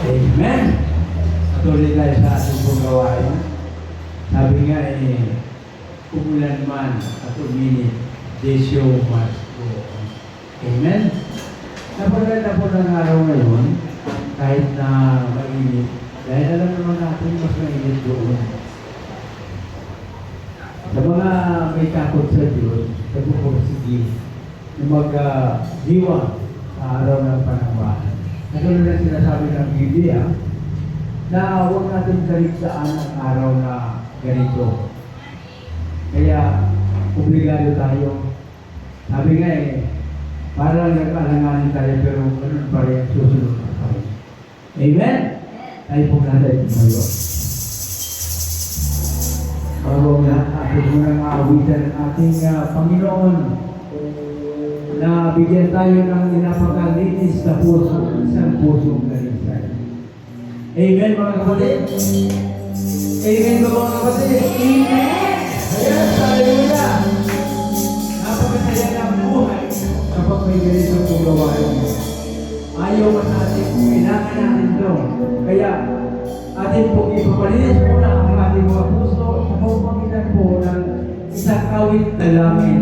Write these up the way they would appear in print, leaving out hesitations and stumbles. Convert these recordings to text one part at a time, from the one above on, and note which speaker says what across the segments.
Speaker 1: Amen. Tuloy tayo sa ating pong gawain. Sabi nga umulan man at uminit, the show must go on. Amen. Napaganda po ng araw ngayon, kahit na mainit, dahil alam naman natin mas mainit doon. Sa mga may takot sa Diyos, nagpupursige na mag-diwa sa araw ng panambahan. Katulad na sinasabi ng Biblia, na huwag natin kaligtaan ang araw na ganito. Kaya, obligado tayo. Sabi nga parang nag-alanganin tayo, pero ganun pa rin susunod na tayo. Amen? Tayo po natin tumayo. Bago na ating munang maawitan ng ating Panginoon na bigyan tayo ng inapakalinis na puso, isang pusong galing. Amen mga kapatid? Amen ba mga kapatid? Amen! Ayan, hallelujah! Napakasaya ng buhay kapag may ganito kong gawain. Ayaw mas natin, kailangan natin ito. Kaya, atin pong ipapalinis muna ang ating mga puso sa pagpamitan po ng isang awit na langin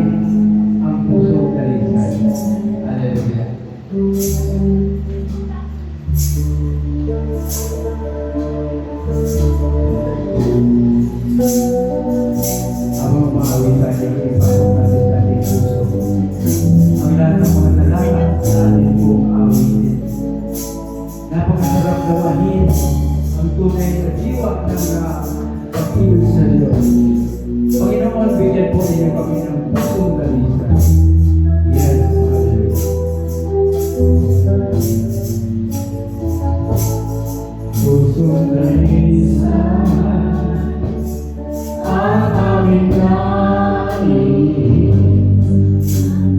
Speaker 1: ang puso dalisay. Hallelujah! Habang maawit tayo ang ipasok natin sa ating puso, ang lahat ng mga talaga sa ating buong awitin. Napakasarap gawahin ang tunay na diwa ng pag-ibig sa Diyos. Panginoon, bigyan po niyo kami ng pusong dalisay. Yes, hallelujah. Pusong dalisay ang aming nais.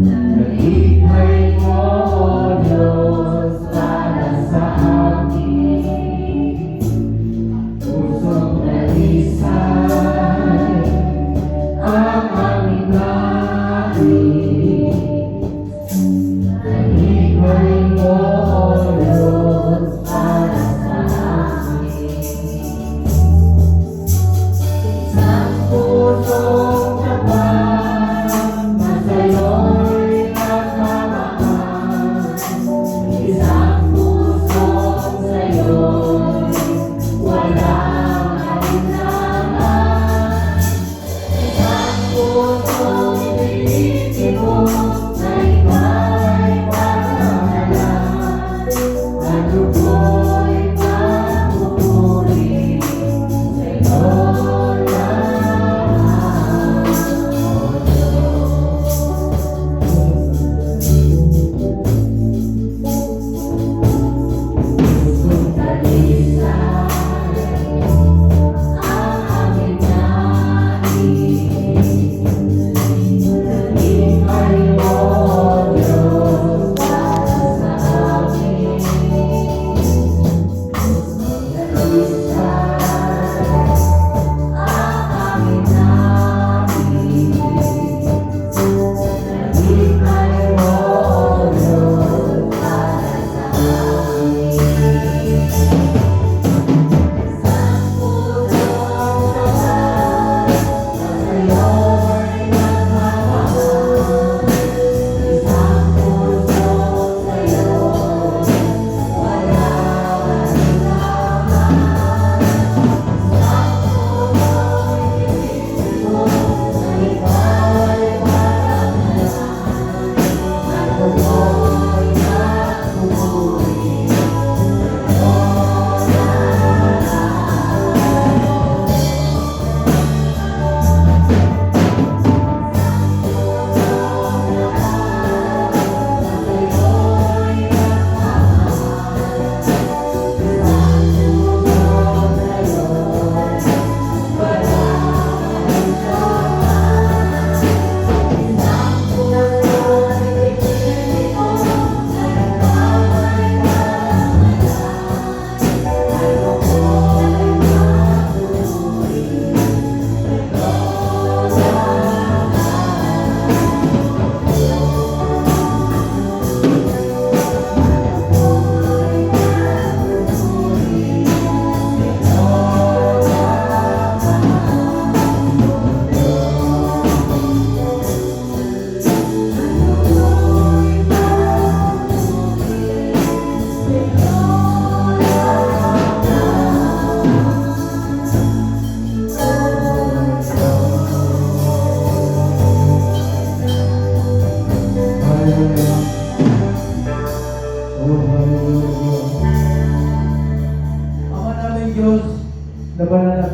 Speaker 1: Nag-ikay mo, O Diyos, para sa amin. Pusong dalisay ang aming nais. Nag-ikay mo, O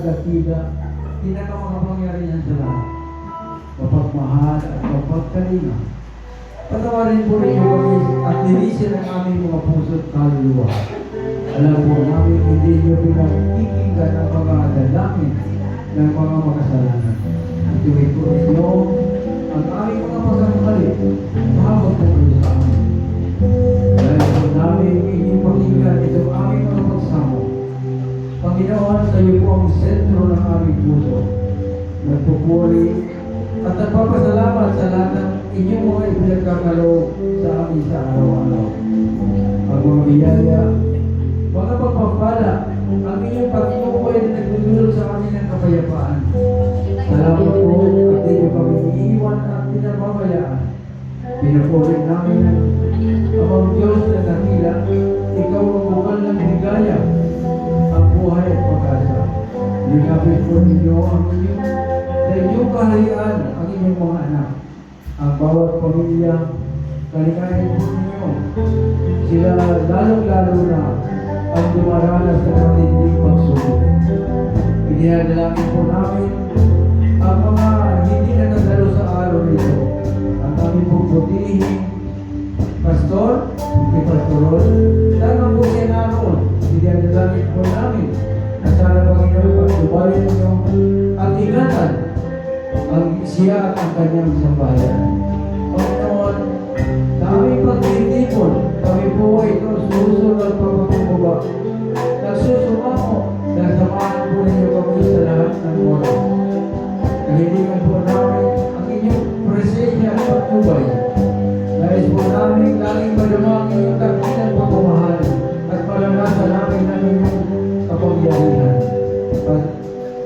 Speaker 1: dakila, pinakamakapangyarihan sa lahat, mapagmahal at mapagkalina. Patawarin po ninyo kami at linisin ang aming mga puso at kaluluwa. Alam po namin hindi niyo pinakikinggan ang mga dalangin ng mga makasalanan. Ituwid po ninyo ang aming mga pagkakamali. Mahawag po kayo sa amin. Dahil po namin inyong pakinggan itong aming mga pagsamo. Panginoon, kayo po ang sentro ng aming puso. Nagpupuri at nagpapasalamat sa lahat ng inyong mga ipinagkakaloob sa amin sa araw-araw. Ang mga biyaya, mga pagpapala, ang inyong pagkinukoy na nagdudulot sa amin ng kapayapaan. Salamat po at di niyo kami iiwan at pinababayaan. Pinupuri namin ang Amang Diyos na dakila, ikaw ang bukal ng higaya, ang buhay at pag-asa. Ligapit po ninyo ang inyong sa inyong kaharian ang inyong mga anak. Ang bawat pamilya, kalikahin po ninyo. Sila lalong-lalo na ang dumaranas sa matinding pagsubok. Iniadalangin po namin ang mga hindi nakadalo sa araw nito. Ang aming puputihin, Pastor, si Pastorol, tanong po siya naroon. Iniadalangin po namin na sana Panginoon pagsubayin ninyo at ingatan ang siya at ang kanyang sambayan. Panginoon, sa aming pagtitipon, kami po ay susunod at pagpapakuba. Nagsusumamo na samahan po ninyo kami sa lahat ng oras. Kahilingan po namin ang inyong presensya at pagtubay. Nais po namin laging madamang inyong dakilang pagmamahal at malanasan namin ang inyong kapangyarihan. At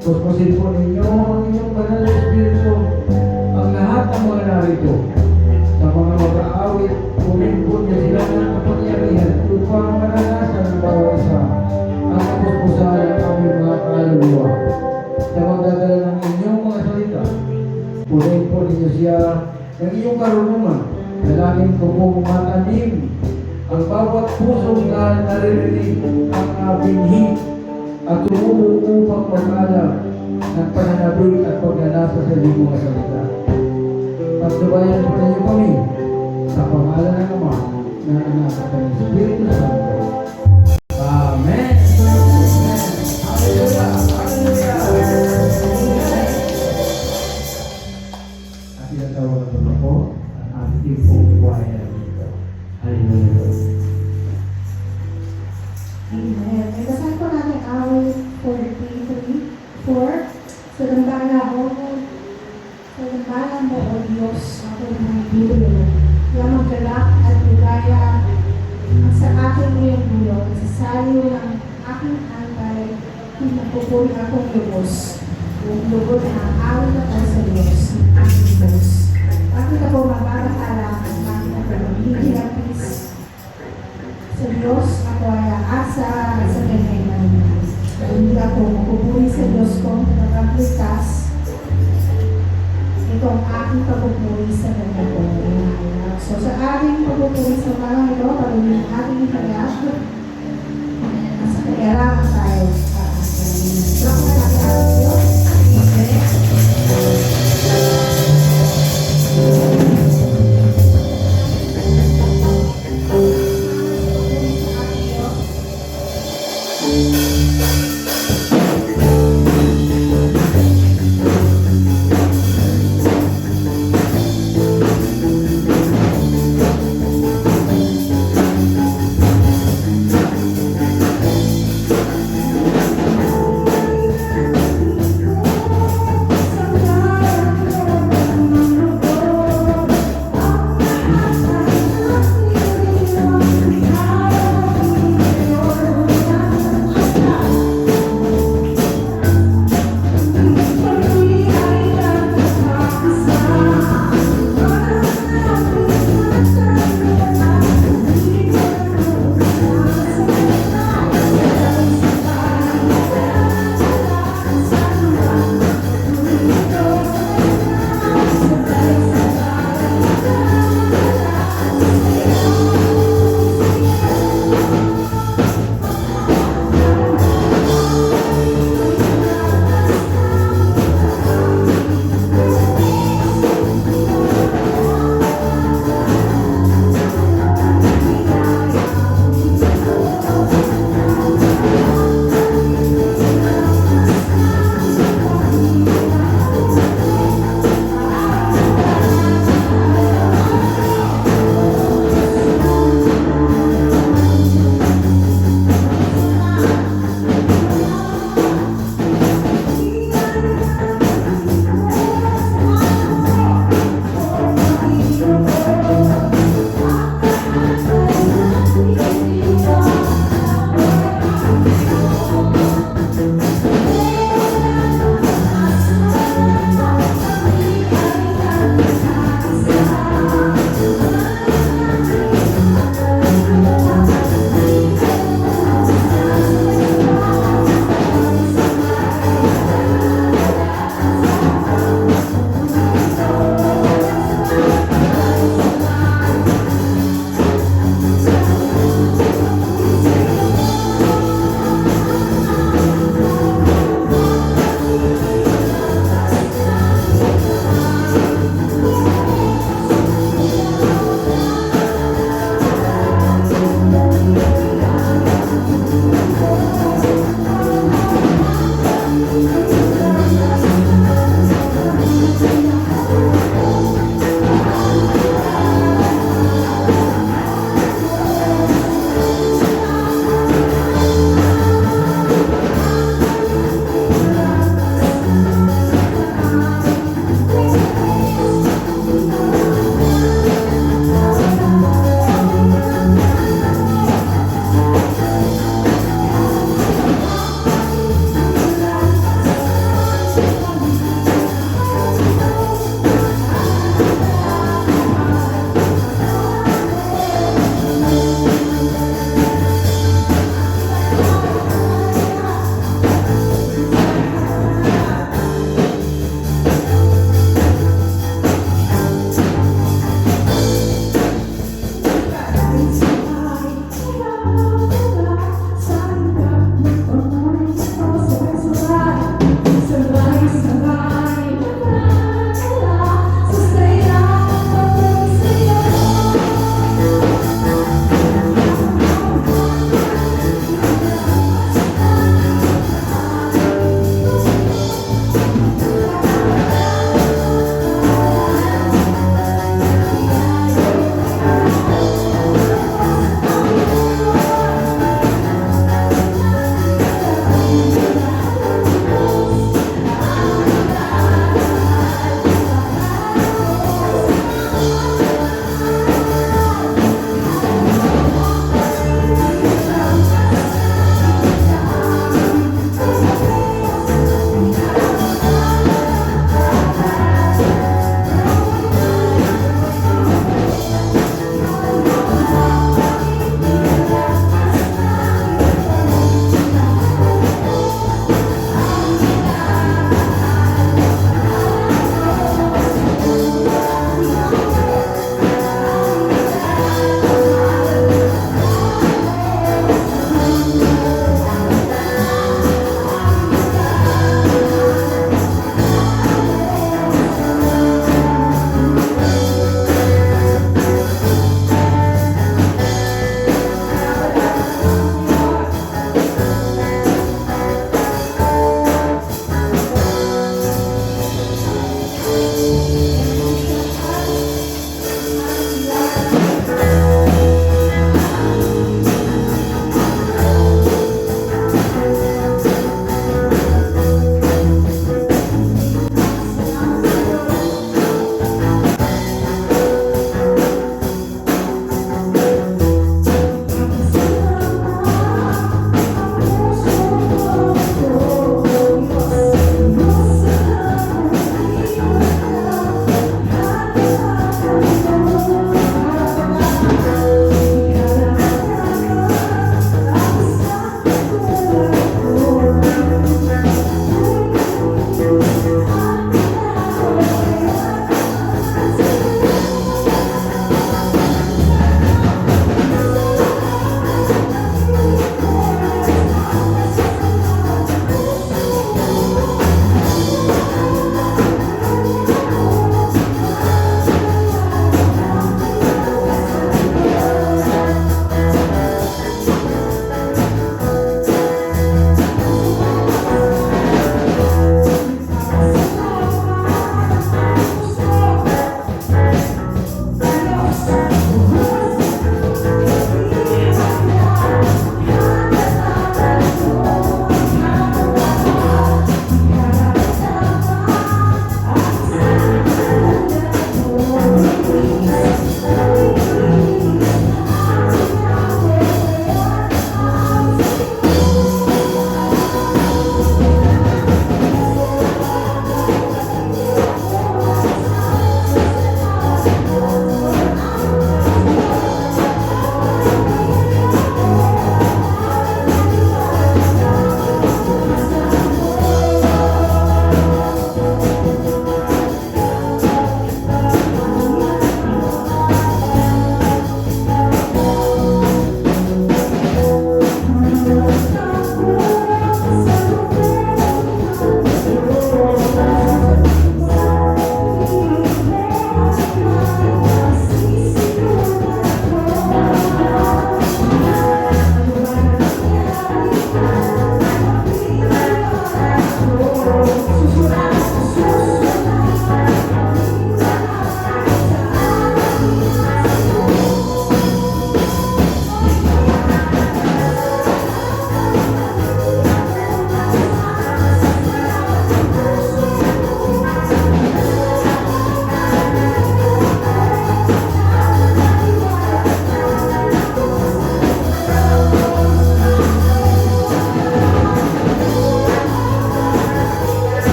Speaker 1: puspusin po ninyo ang inyong banal na Espiritu ang lahat ng mga narito. Sa mga mag-aawit, kunin po niya sila ng kapangyarihan upang maranasan ng bawat isa ang kapuspusan ng aming mga kaluluwa. Sa magdadala ng inyong mga salita, punin po ninyo siya ng iyong karunungan na laging kumumatanim ang bawat pusong na naririnig ang binhi at tumubo upang mag-alam ng pananabik at pagnanasa sa iyong mga salita. Pagsubayan po ninyo kami sa pangalan ng Ama, ng Anak at ng Espiritu Santo. Amen. Hallelujah. Hallelujah. At tinatawagan ko na po ang ating pong choir dito. Hallelujah.
Speaker 2: Amen. Basahin po natin awit 43:4. Salambalan mo, O Diyos, ako ng Biblo, na maggalak at ligaya ang sa aking iyong bulo, sa saliw ng aking antay, pinagpupuri akong lubos. Yung lubos na awit ako sa Diyos, ng aking Diyos. Bakit ako mababahala ang aking pagpapilapis sa Diyos, ako ay aasa sa kanyang. Hindi ako magpupuri sa Diyos ko na pagligtas. Ito ang aking pagpupuri sa kanya ko. So sa aking pagpupuri sa mga ito, pagpupuri ang ating ipayag. Sa kayaraman tayo sa ating. Salamat natin ang Diyos.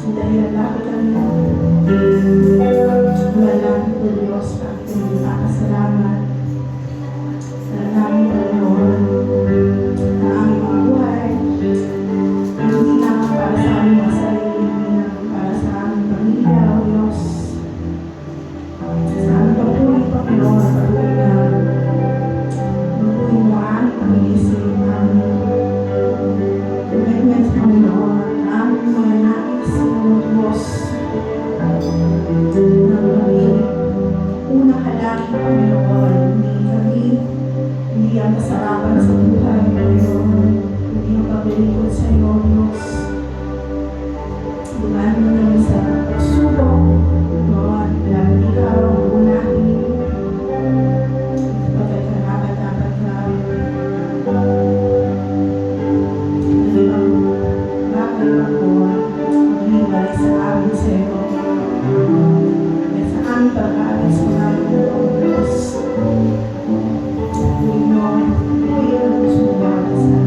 Speaker 2: Dahil lagi kami walang po Diyos at nakasalamat sa namin Panginoon na aming mga buhay. Hindi lang para sa aming mga sarili, hindi lang para sa aming pamilya o Diyos. Sa aming pagpuli, Panginoon, pagpuli na pagpuli mo ang aming pag-iisip, aming commitment, Panginoon, aming mga nais o Diyos na kami unang halangin, Panginoon, hindi ang kasarapan sa buhay, Panginoon, hindi ang pagbilikod sa iyo, Diyos. Dumaan mo namin sa pagsubok, Panginoon, dahil ikaw ang unahin, sapagkat karapat-dapat ka. Ibang bagay, Panginoon, maglibay sa amin sa iyo. At sa aming pag-aalis mo namin, Diyos. Panginoon, hindi ang gusto mo sa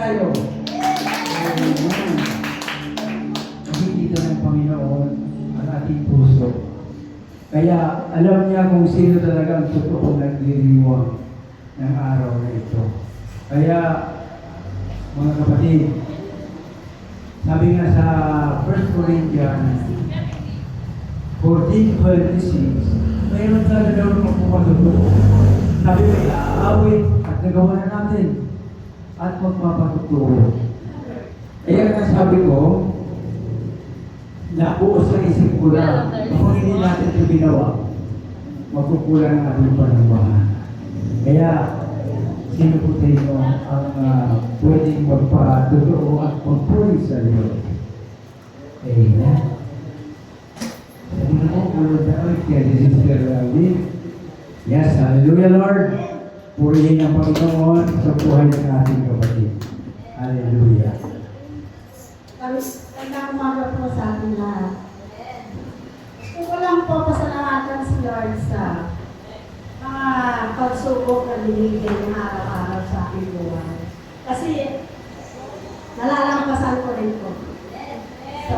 Speaker 1: tayo. Amen. Nakikita ng Panginoon ang ating puso. Kaya alam niya kung sino talaga ang totoong nagdiriwang ng araw na ito. Kaya, mga kapatid, sabi nga sa 1 Corinthians 14:26, mayroon talaga daw ng magpapatuto. Sabi may aawit at nagawa na natin at magpapatuto. Kaya nga sabi ko, nabuos sa isip ko lang, kung hindi natin ito ginawa, magkukulang ang ating panambahan. Kaya, sino po sa inyo ang pwedeng magpatotoo at magpuri sa Diyos? Amen. Sabi na po, Lord, kaya si Sister Lee. Yes, hallelujah, Lord. Purihin ang Panginoon sa buhay ng ating kapatid. Hallelujah.
Speaker 2: Magandang umaga po sa ating lahat. Gusto ko lang po pasalamatan si Lord sa mga pagsubok na binigay ng araw-araw sa aking buhay. Kasi nalalampasan ko rin po. So,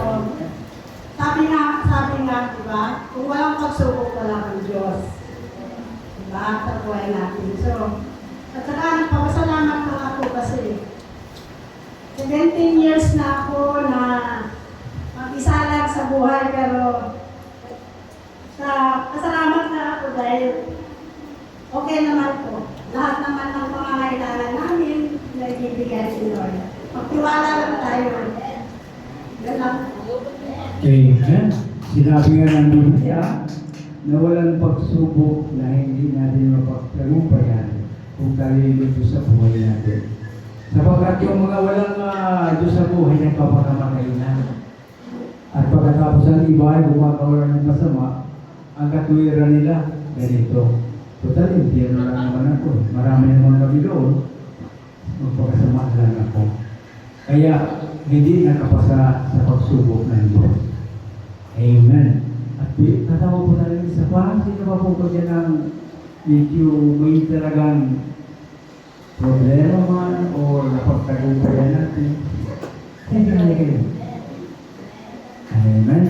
Speaker 2: sabi nga, diba, kung walang pagsubok, wala kang Diyos. Diba, sa buhay natin. So, at saka nagpapasalamat po ako kasi 17 years na ako na mag-isa lang sa buhay, pero pasalamat na ako dahil okay naman po. Lahat naman ng pangangailangan namin na ibibigay si Lord. Magtiwala lang tayo. Yan lang po.
Speaker 1: Amen. Sinabi nga ng Biblia na walang pagsubok na hindi natin mapagtagumpayan kung tayo dito sa buhay natin. Sapagkat yung mga walang Diyos sa buhay ay papakamatay na. At pagkatapos ang iba ay gumagawa ng masama, ang katuwiran nila, ganito. Total, hindi lang naman ako. Marami naman kami doon. Magpakasama lang ako. Kaya, hindi nakapasa sa pagsubok ng Diyos. Amen. At tatawa po talaga isa pa. Sino ba po ko dyan ang medyo may talagang problema man o napagtagumpayan natin? Hindi na kayo. Amen.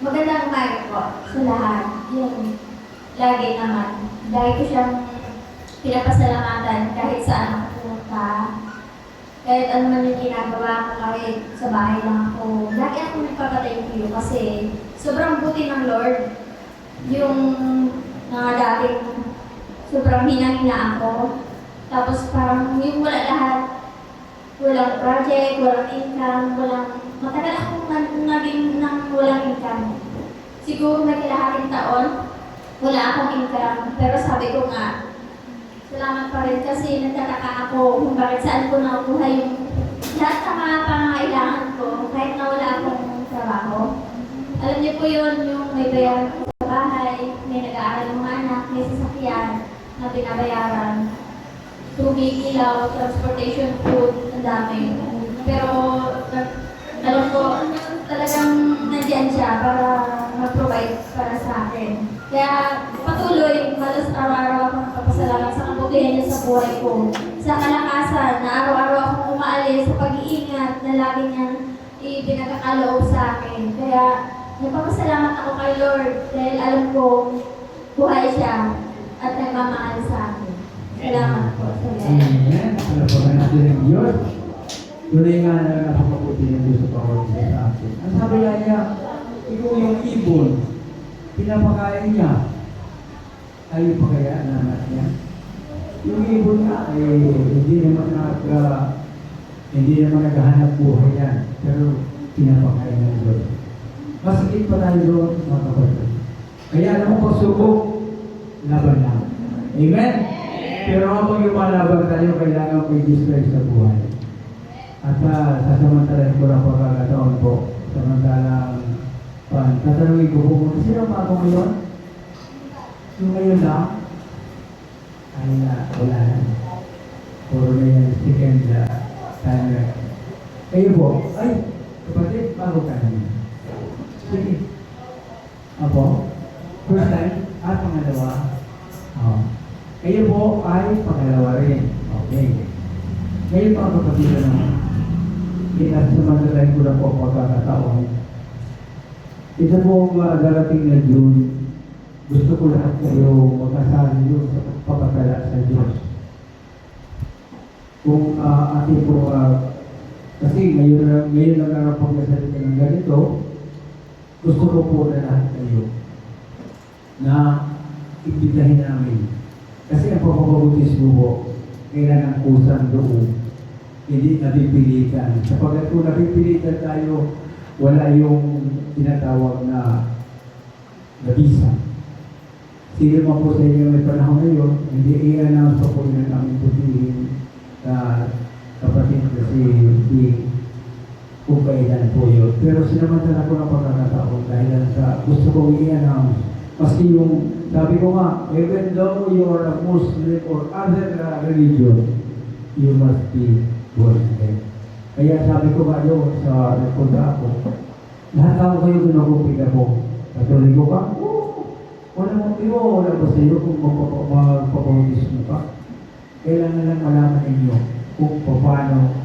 Speaker 3: Magandang umaga po sa lahat. Yung lagi naman, lagi ko siyang pinapasalamatan kahit saan ako pumunta. Kahit ano man yung ginagawa ko, kahit sa bahay lang ako. Lagi ako nagpapatay ko kasi sobrang buti ng Lord. Yung mga dating sobrang hinang-hina ako. Tapos parang yung wala lahat, walang project, walang income, matagal akong naging nang walang income. Siguro nagkalahating taon, wala akong income. Pero sabi ko nga, salamat pa rin kasi nagtataka ako kung bakit saan ko nakuha yung lahat ng mga pangangailangan ko kahit na wala akong trabaho. Alam niyo po yun, yung may bayaran ko sa bahay, may nag-aaral ng mga anak, may sasakyan na binabayaran. Tubig, ilaw, transportation, food, ang dami. Pero, alam ko, talagang nandiyan siya para mag-provide para sa akin. Kaya patuloy, halos araw-araw ako nagpapasalamat sa kabutihan niya sa buhay ko. Sa kalakasan, na araw-araw akong umaalis sa pag-iingat na lagi niyang ipinagkakaloob sa akin. Kaya nagpapasalamat ako kay Lord dahil alam ko buhay siya at nagmamahal sa akin. Salamat po.
Speaker 1: Amen. Salamat natin ng Diyos. Tuloy nga na napakabuti ng Diyos sa bawat isa sa atin. Ang sabi niya, ikaw yung ibon, pinapakain niya. Ayaw pa kaya ang anak niya? Yung ibon nga, hindi naman naghahanap buhay yan. Pero pinapakain ng Diyos. Masakit pa tayo doon, mga kapatid. Kaya alam mo, pagsubok, laban lang. Amen? Pero habang lumalaban tayo, kailangan may Diyos tayo sa buhay. At sasamantalan ko na pagkakataon po, samantalang tatanungin ko po, sino pa ako ngayon? Yung ngayon lang? Ay wala na. Puro na yan, second timer. Kayo po, ay, kapatid, bago ka naman. Sige. Apo, first time, at pangalawa, Kayo po ay pangalawa rin. Okay. Ngayon mga kapatid naman, inasamantalain ko na po ang pagkakataon. Ito po ang darating na June. Gusto ko lahat kayo magkasali yun sa pagpapatala sa Diyos. Kung ating po, kasi ngayon lang nakapagkasalita ng ganito, gusto ko po na lahat kayo na imbitahin namin. Kasi ang pagpapabautismo po, kailangan kusang doon. Hindi napipilitan. Sapagkat kung napipilitan tayo, wala yung tinatawag na visa. Sino man po sa inyo may panahon ngayon, hindi i-announce pa po yun ang aming putihin na kapatid kasi hindi kung kailan po yun. Pero sinamantala ko ng pagkakataon dahil sa gusto kong i-announce. Maski yung, sabi ko nga, even though you are a Muslim or other religion, you must be born again. Kaya sabi ko nga doon sa nagpunta ako, lahat ako kayo ginagupita ko. Katoliko ka? Oo. Wala mong iyo, wala ba sa iyo kung magpapautismo ka? Kailangan lang malaman ninyo kung paano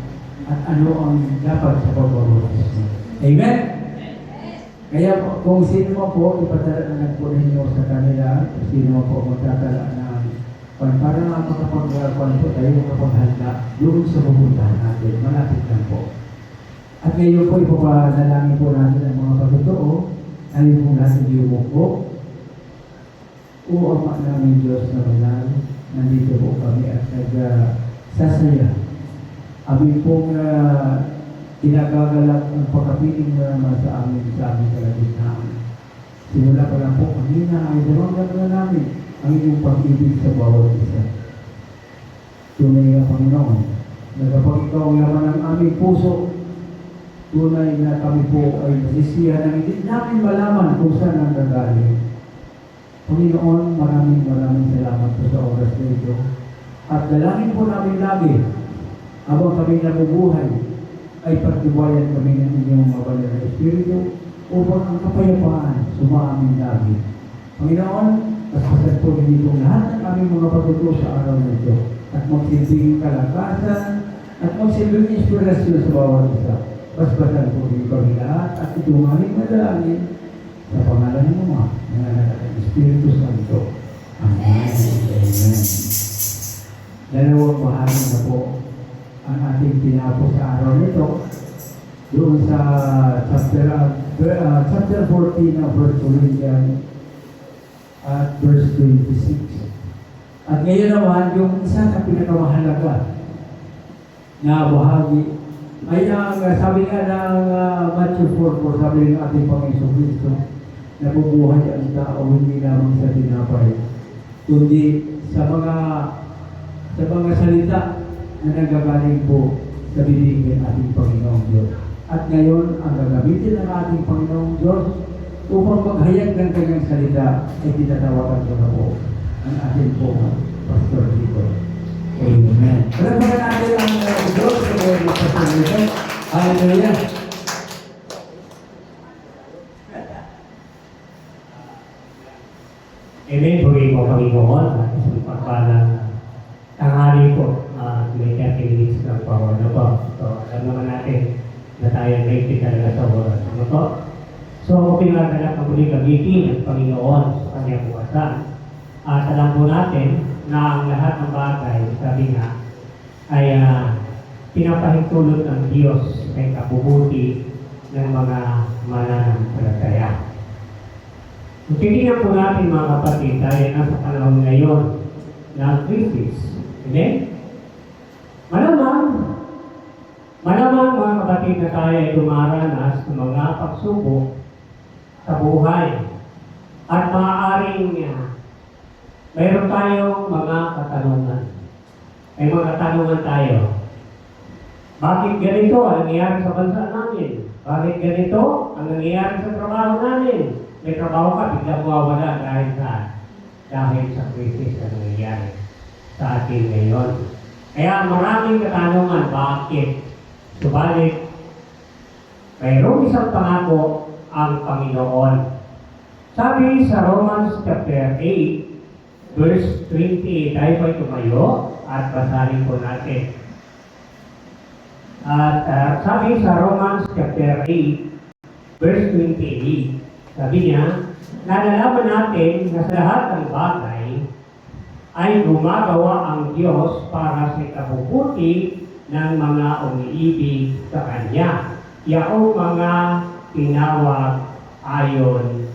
Speaker 1: at ano ang dapat sa pagpapautismo. Amen? Kaya kung sino mo po, ipadala na po ninyo sa kanila, sino mo po magtatala ng para makapag-kwan po tayo, makapaghanda doon sa pupuntahan natin. Malapit lang po. At ngayon po, ipapadalangin po natin ang mga pagtotoo. Ayaw po natin yumuko. O Ama namin Diyos na banal, nandito po kami at nagsasaya. Amin pong kinagagalak ang pagkapiling na naman sa aming kalagitnaan. Simula pa lang po, kanina ay damang na namin ang inyong pag-ibig sa bawat isa. Tunay na Panginoon, nagapag ikaw ang laman ng aming puso, tunay na kami po ay nasisiya na hindi namin malaman kung saan ang gagaling. Panginoon, maraming salamat po sa oras na ito. At dalangin po namin lagi, habang kami nabubuhay, ay pagtibayan kami ng inyong mabanal na Espiritu upang ang kapayapaan sumaamin lagi. Panginoon, paspasan po dito lahat ng aming mga pagtuto sa araw na ito at magsilbing kalakasan at magsilbing inspirasyon sa bawat isa. Paspasan po dito kami lahat at ito ang aming madalangin sa pangalan ng Ama, ng Anak at Espiritu Santo. Amen. Amen. Dalawang bahagi na po ang ating tinapos sa araw nito doon sa chapter 14 ng 1 Corinthians at verse 26. At ngayon naman, yung isa na pinakamahalaga na bahagi ay ang sabi nga ng Matthew 4, sabi ng ating Panginoon Kristo, nabubuhay ang tao hindi lamang sa tinapay, kundi sa mga salita na nagagaling po sa bibig ng ating Panginoong Diyos. At ngayon, ang gagamitin ng ating Panginoong Diyos upang maghayag ng kanyang salita ay tinatawagan ko na po ang ating po Pastor dito. Amen. Palapakan natin ang Diyos sa mga Pastor dito. Hallelujah.
Speaker 4: Amen. Puri po Panginoon at isang pagpalang tanghali po. May 30 minutes ng power na po. So, alam naman natin na tayo naipit talaga sa oras. Ano po? So, pinagagalak na muli gamitin ng Panginoon sa kanyang buwasan. At alam po natin na ang lahat ng bagay, sabi nga, ay pinapahintulot ng Diyos ay kabubuti ng mga mananampalataya. Kung titignan po natin mga kapatid, tayo nasa panahon ngayon ng crisis. Amen? Malamang mga kapatid na tayo ay dumaranas ng mga pagsubok sa buhay. At maaaring mayroon tayong mga katanungan. May mga katanungan tayo. Bakit ganito ang nangyayari sa bansa namin? Bakit ganito ang nangyayari sa trabaho namin? May trabaho ka, biglang mawawala dahil sa krisis na nangyayari sa atin ngayon. Kaya maraming katanungan, bakit? Subalit, mayroong isang pangako ang Panginoon. Sabi sa Romans chapter 8, verse 20. Tayo po'y tumayo at basahin po natin. At sabi sa Romans chapter 8, verse 28, sabi niya, nalalaman natin na sa lahat ng bagay ay gumagawa ang Diyos para sa ikabubuti ng mga umiibig sa Kanya. Yaong mga tinawag ayon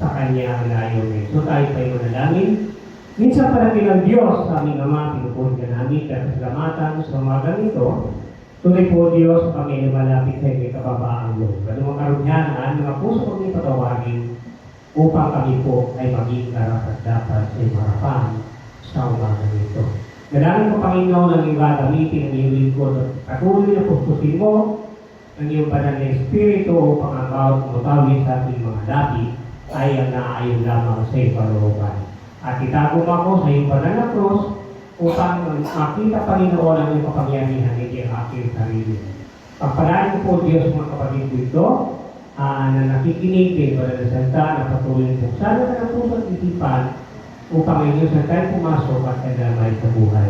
Speaker 4: sa Kanyang layunin. So tayo tayo manalangin. Minsan palagi ng Diyos sa aming Ama, pinupunin ka namin at salamatan sa umagang ito. Tuloy po Diyos sa kami lumalapit sa inyo kababaang loob. Anong karunyanan, mga puso kong ipatawagin upang kami po ay maging karapat-dapat sa iyong harapan sa umagang ito. Dalangin ko Panginoon ang iyong gagamitin ng iyong lingkod at patuloy na pustusin mo ang iyong banal na Espiritu upang ang bawat umutawin sa ating mga labi ay ang naayon lamang sa iyong kalooban. At itago mo ako sa iyong banal na krus upang makita Panginoon ang iyong kapangyarihan hindi ang aking sarili. Pagpalaan ko po Diyos mga kapatid ko ito na nakikinig din para sa salita na patuloy po. Sana ka ng puso at isipan upang ang iyong salita pumasok at kadamay sa buhay.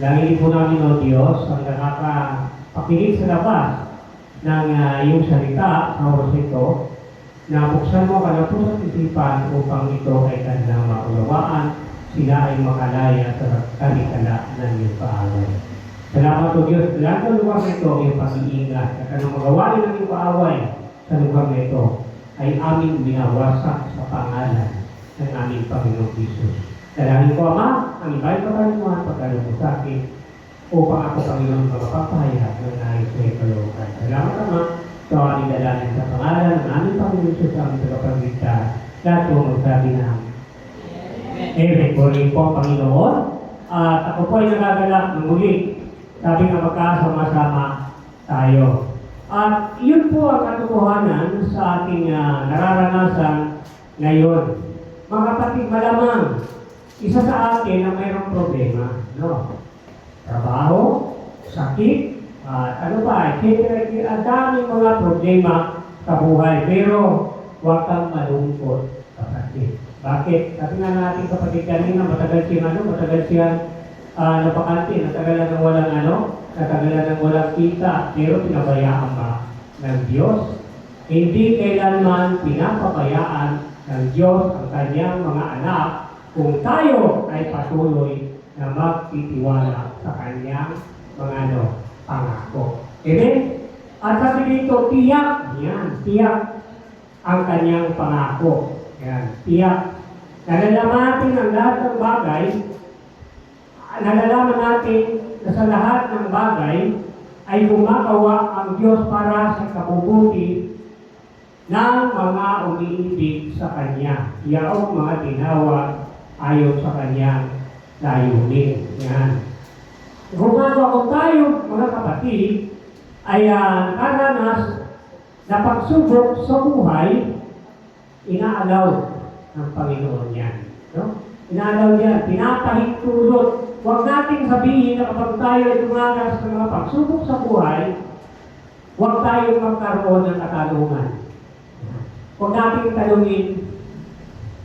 Speaker 4: Langin po namin o Diyos ang nakakapakinig sa labas ng iyong salita sa oras ito na buksan mo ka ng puso at isipan upang ito ay kanilang maunawaan, sila ay makalaya sa kalikala ng iyong kaaway. Salamat o Diyos, lahat ng lugar na ito ang iyong pag-iingat at anong magawa ng iyong kaaway sa lugar na ito ay aming binawasak sa pangalan ng aming Panginoong Jesus. Dalangin ko Ama, ang iba'y pagkalimuhan pagkalong mo sa akin upang ako Panginoon magpapahayag ng nais sa ikalookan. Salamat Ama, ito ang aming dalangin sa pangalan ng aming Panginoong Jesus sa aming tagapagligtas. Lahat po magsabi na Amen. Puri po Panginoon. At ako po ay nagagalak ng muli. Sabi nga magkasama-sama tayo. At yun po ang katotohanan sa ating nararanasan ngayon. Mga kapatid, malamang isa sa atin na mayroong problema. No? Trabaho, sakit, ano ba, ang daming mga problema sa buhay. Pero huwag kang malungkot, kapatid. Bakit? Sabi nga natin kapatid kanina, matagal siya napakante, natagalan ng walang kita, pero pinabayaan ba ng Diyos? Hindi kailanman pinapabayaan ng Diyos ang kanyang mga anak kung tayo ay patuloy na magtitiwala sa kanyang mga pangako. Amen? At sabi dito, tiyak ang kanyang pangako. Yan, tiyak. Nalalaman natin ang lahat ng bagay, nalalaman natin na sa lahat ng bagay ay gumagawa ang Diyos para sa kabubuti ng mga umiibig sa Kanya. Yaong mga tinawag ayon sa Kanyang layunin. Yan. Gumagawa kung tayo, mga kapatid, ay nakaranas na pagsubok sa buhay, inaalaw ng Panginoon yan. No? Inaalaw yan. Pinapahintulot. Huwag nating sabihin na kapag tayo ay dumanas ng mga pagsubok sa buhay, huwag tayong magkaroon ng katanungan. Huwag nating tanungin,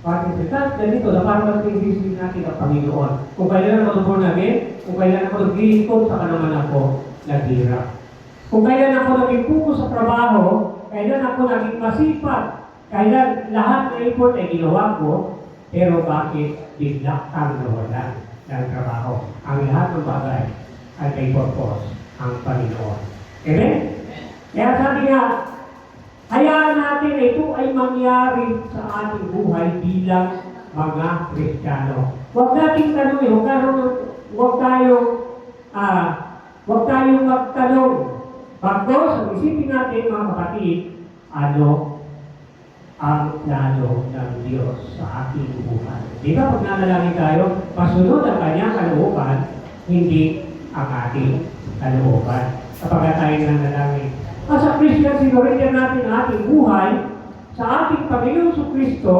Speaker 4: bakit ito? Ganito, na parang mag-ibig natin ang Panginoon. Kung kailan ako nagpon namin, kung kailan ako naglilingkod, saka naman ako naghirap. Kung kailan ako naging puko sa trabaho, kailan ako naging masipag, kailan lahat na effort ay ginawa ko, pero bakit bigla kang nawalan ng trabaho? Ang lahat ng bagay ay may purpose ang Panginoon. Amen? Kaya sabi nga, hayaan natin ito ay mangyari sa ating buhay bilang mga Kristiyano. Huwag nating tanongin, huwag tayong magtanong. Bagos, ang isipin natin mga kapatid, ano ang plano ng Diyos sa ating buhay. Di ba pag nanalangin tayo, masunod ang kanyang kalooban, hindi ang ating kalooban. Kapag tayo nanalangin. Sa Christian, sinuritin natin ang ating buhay sa ating Panginoon Kristo,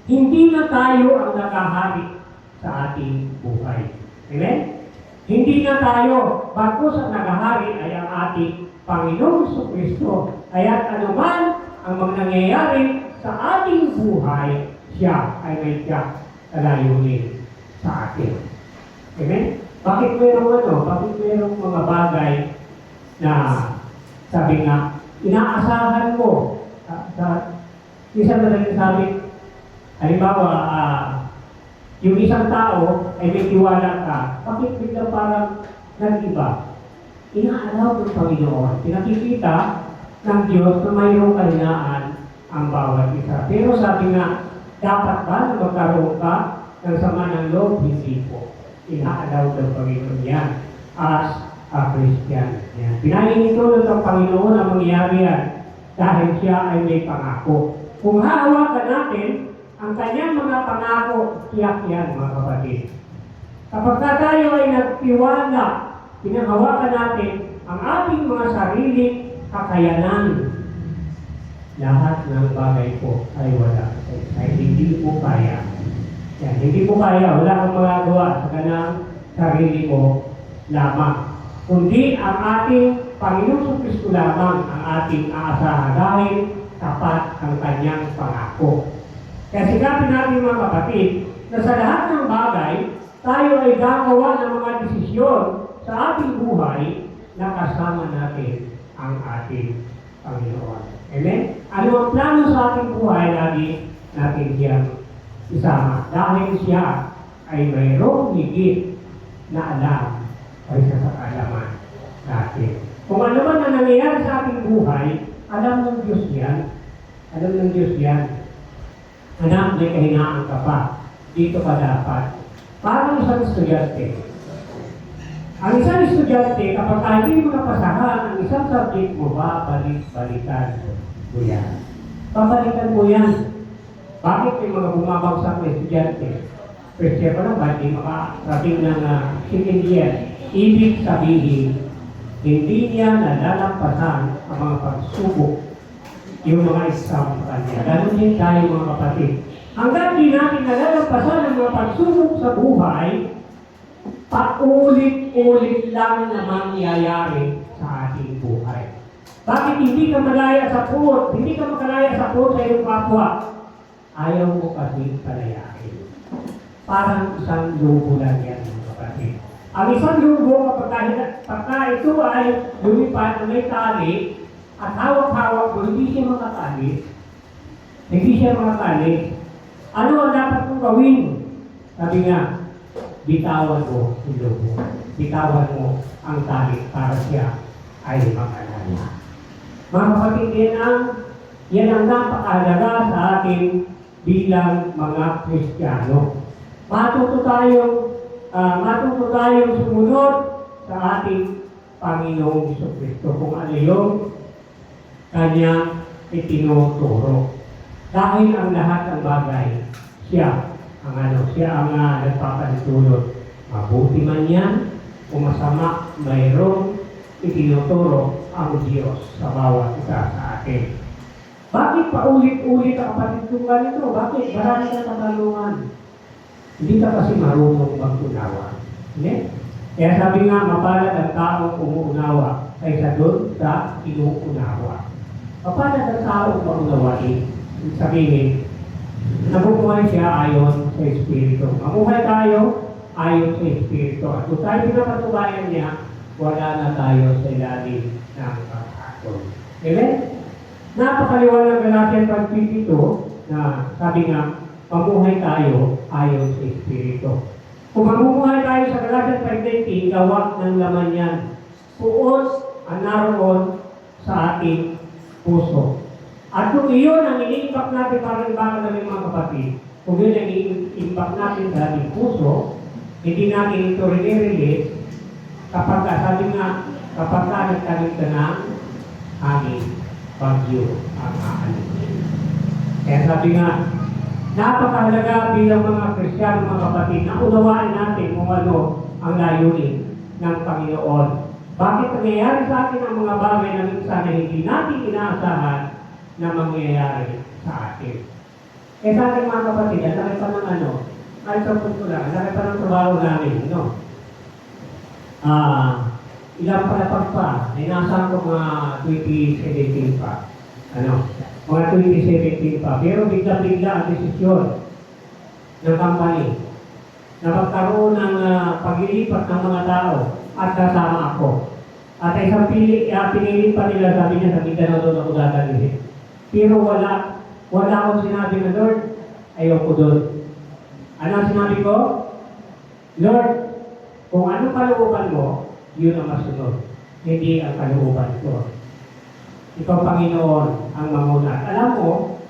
Speaker 4: hindi na tayo ang nakahari sa ating buhay. Amen? Hindi na tayo, bagkus ang nakahari ay ang ating Panginoon Kristo. Kaya't anuman ang mga nangyayari sa ating buhay, siya ay may tiyak layunin sa atin. Amen? Bakit mayroong mga bagay na sabi nga, inaasahan mo isang madaling sabi, halimbawa, yung isang tao ay may tiwala ka, bakit bigla parang nag-iba? Inaalaw ng Panginoon. Pinakikita ng Diyos na mayroong kalinaan ang bawat isa. Pero sabi nga, dapat ba na magkaroon ka ng sama ng loob? Hindi po. Inaalaw ng Panginoon yan as a Christian. Yan. Pinaninitulog ng Panginoon ang mangyayari yan dahil siya ay may pangako. Kung hahawakan natin ang kanyang mga pangako, tiyak yan, mga kapatid. Kapag tayo ay nagtiwala, pinahawakan natin ang ating mga sarili kakayanan, lahat ng bagay po ay wala. Ay hindi po kaya. Yan, hindi po kaya. Wala kang magagawa sa kanang sarili mo lamang. Kundi ang ating Panginoong Kristo lamang ang ating aasahan dahil tapat ang kanyang pangako. Kaya sikapin natin mga kapatid na sa lahat ng bagay, tayo ay gagawa ng mga desisyon sa ating buhay na kasama natin ang ating Panginoon. Amen? Ano ang plano sa ating buhay, lagi natin siyang isama. Dahil siya ay mayroong higit na alam kaysa sa kaalaman natin. Kung ano man ang nangyayari sa ating buhay, alam ng Diyos yan. Alam ng Diyos yan. Anak, may kahinaan ka pa. Dito ka dapat. Parang isang estudyante. Ang isang estudyante, kapag hindi mo napasahan ang isang subject mo, balikan mo yan. Pabalikan mo yan. Bakit may mga bumabagsak na estudyante? First year pa lang ba, hindi makarating ng second year. Ibig sabihin, hindi niya nalalampasan ang mga pagsubok, yung mga exam sa kanya. Ganun din tayo mga kapatid. Hanggang di natin nalalampasan ang mga pagsubok sa buhay, paulit-ulit lang na mangyayari sa ating buhay. Bakit hindi ka malaya sa puot? Hindi ka makalaya sa puot sa iyong kapwa? Ayaw mo kasi palayain. Parang isang lubo lang yan mga kapatid. Ang isang lubo, kapag ito ay lumipad na may tali, at hawak-hawak mo, hindi siya makakalis. Hindi siya makakalis. Ano ang dapat mong gawin? Sabi nga, bitawan mo yung lubo. Bitawan mo ang tali para siya ay makalaya. Mga kapatid, yan ang napakahalaga sa atin bilang mga Kristiyano. Matuto tayong sumunod sa ating Panginoong Jesucristo kung ano yung kanyang itinuturo. Dahil ang lahat ng bagay, siya ang nagpapalitulot. Mabuti man yan, kung masama, mayroong itinuturo ang Diyos sa bawat isa sa atin. Bakit paulit-ulit ang kapatid kong ganito? Bakit? Marami ka katanungan. Hindi ka kasi marunong mag-unawa. Hindi? Kaya sabi nga, mapalad ang taong umuunawa kaysa doon sa inuunawa. Mapalad ang taong maunawain. Sabihin, nabubuhay siya ayon sa Espiritu. Mamuhay tayo ayon sa Espiritu. At kung tayo pinapatubayan niya, wala na tayo sa ilalim ng pag-akon. Amen? Napakaliwanag ng Galatians 1:22 na sabi nga, mamuhay tayo ayon sa Espiritu. Kung mamuhay tayo sa Galatians 5:19, gawa ng laman yan. Puos ang naroon sa ating puso. At kung iyon ang iniimbak natin para imbakan namin mga kapatid, kung yun ang iniimbak natin sa ating puso, hindi natin ito rinirelease kapag sabi nga, kapag nagtanim ka ng hangin, bagyo ang aanin. Kaya sabi nga, napakahalaga bilang mga Kristiyano, mga kapatid, na unawaan natin kung ano ang layunin ng Panginoon. Bakit nangyayari sa atin ang mga bagay na minsan na hindi natin inaasahan na mangyayari sa atin? Kaya sa ating mga kapatid, ang laki pa ng ay sa punto lang, ang laki pa ng trabaho namin, ilang palapag pa, inasahan ko mga 2017 pa. Mga 2017 pa. Pero bigla-bigla ang desisyon. ng company na magkaroon ng paglilipat ng mga tao at kasama ako. At isang pinili pa nila, sabi niya, sa Mindanao doon ako dadalhin. Pero wala akong sinabi na, Lord, ayoko doon. Ano ang sinabi ko? Lord, kung anong kalooban mo, yun ang masunod. Hindi ang kalooban ko. Ikaw, Panginoon, ang mamuna. Alam mo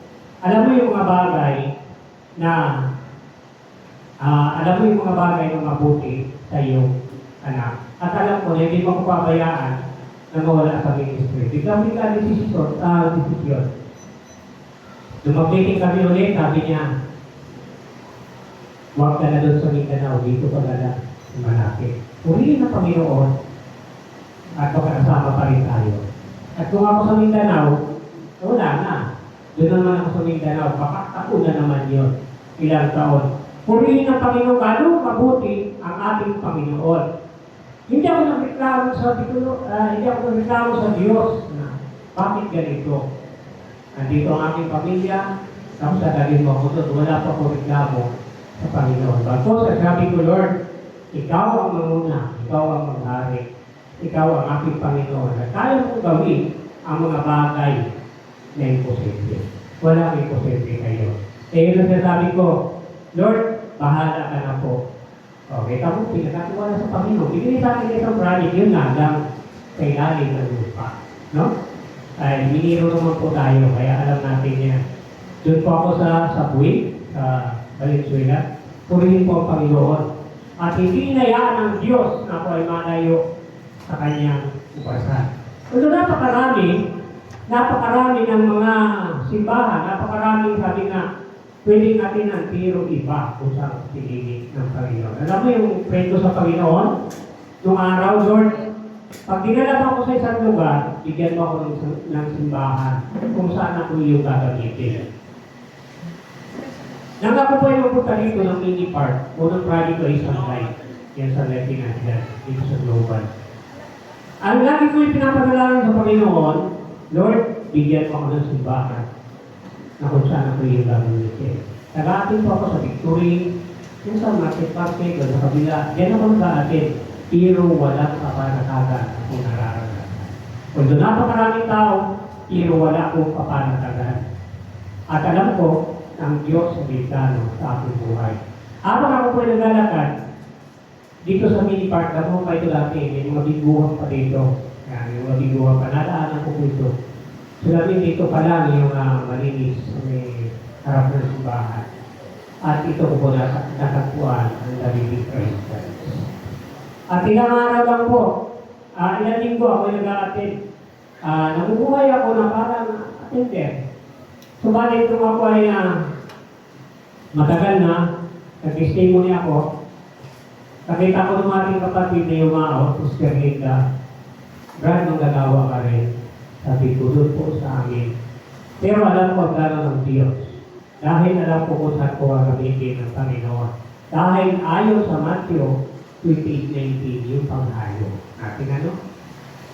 Speaker 4: yung mga bagay na yung mga bagay na mabuti sa iyong anak. At alam ko na hindi mo ko pabayaan na mawala sa ministry. Bigla desisyon. Lumag-meeting kami ulit, sabi niya, huwag ka na doon sa Mindanao, dito ka na malaki. Purihin ng Panginoon at magkasama pa rin tayo. At kung ako sa Mindanao, wala na. Doon naman ako sa Mindanao, pakakako na naman yun. Ilang taon. Purihin ng Panginoon, gano'ng mabuti ang ating Panginoon. Hindi ako nagreklamo sa Diyos na bakit ganito. Nandito ang aking pamilya, tapos dadalhin mo ako doon, wala pa akong reklamo sa Panginoon. Bagos, sabi ko, Lord, ikaw ang mamuna, ikaw ang maghari, ikaw ang aking Panginoon. At kaya mong gawin ang mga bagay na imposible. Wala ang imposible kayo. Yun ang sabi ko, Lord, bahala ka na po. Okay, tapos pinagkatiwala sa Panginoon. Bigyan sa akin isang project, yun nga lang sa ilalim ng lupa. No? Ay, miniro naman po tayo, kaya alam natin yan. Doon po ako sa Buwig, sa Valenzuela. Purihin po ang Panginoon. At hindi inayaan ng Diyos na ako ay malayo sa kanyang upasan. Kung napakarami ng mga simbahan, napakarami sabi nga, pwede natin ang tiro iba kung saan pinili ng Panginoon. Alam mo yung friend ko sa Panginoon, nung araw, Lord, pag dinalab ako sa isang lugar, bigyan mo ako ng simbahan kung saan ako yung gagamitin. Nang ako po yung mapunta dito ng mini park, unang project ko ay Sunlight. Yan Sunlight Financial, dito sa Global. Ang lagi ko yung pinapadalaran sa Panginoon, Lord, bigyan mo ako ng simbahan na kung saan ako yung gagamitin. Nag-aatin po ako sa Victory, yung sa Market Market, o sa kabila, yan ako nag-aatin. Pero walang kapanatagan kung nararanasan. Kung doon napakaraming tao, pero wala akong kapanatagan. At alam ko, ang Diyos ang bigano sa aking buhay. Habang ako po naglalakad, dito sa mini park, ako pa ito dati, may mga biguhan pa dito. Yan, yung mga biguhan pa, nadaanan ko po ito. So namin dito pa lang yung malinis sa may harap ng simbahan. At ito ko po natagpuan ang David Christ. At ilang araw lang po, ilang linggo ako nag-a-attend. Nabubuhay ako na parang attender. Subalit nung ako ay matagal na, nag-stay muna ako. Nakita ko ng ating kapatid na yumao, Sister Linda, Brad, magagawa ka rin. Sabi ko doon po sa amin. Pero alam ko ang plano ng Diyos. Dahil alam ko kung saan ko ang gamitin ng Panginoon. Dahil ayon sa Matthew 28:19, yung panghayo. Natin ano?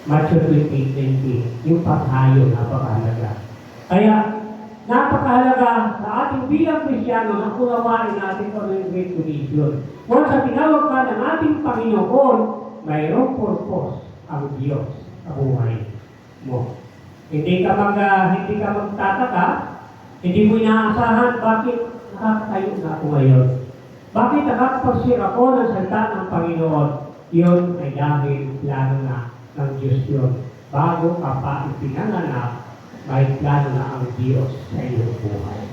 Speaker 4: Matthew 28:19, yung panghayo, napakahalaga. Kaya, napakahalaga sa ating bilang Kristiyano na unawain natin kung yung Great Commission. Kung sa tinawag ka ng ating Panginoon, mayroong purpose ang Diyos sa buhay mo. Hindi ka magtataka, hindi mo inaasahan bakit nakakatayo na ako ngayon. Bakit nakakapag-share ako ng salita ng Panginoon? Yun ay dahil plano na ng Diyos yun. Bago ka pa ipinanganak, may plano na ang Diyos sa iyong buhay.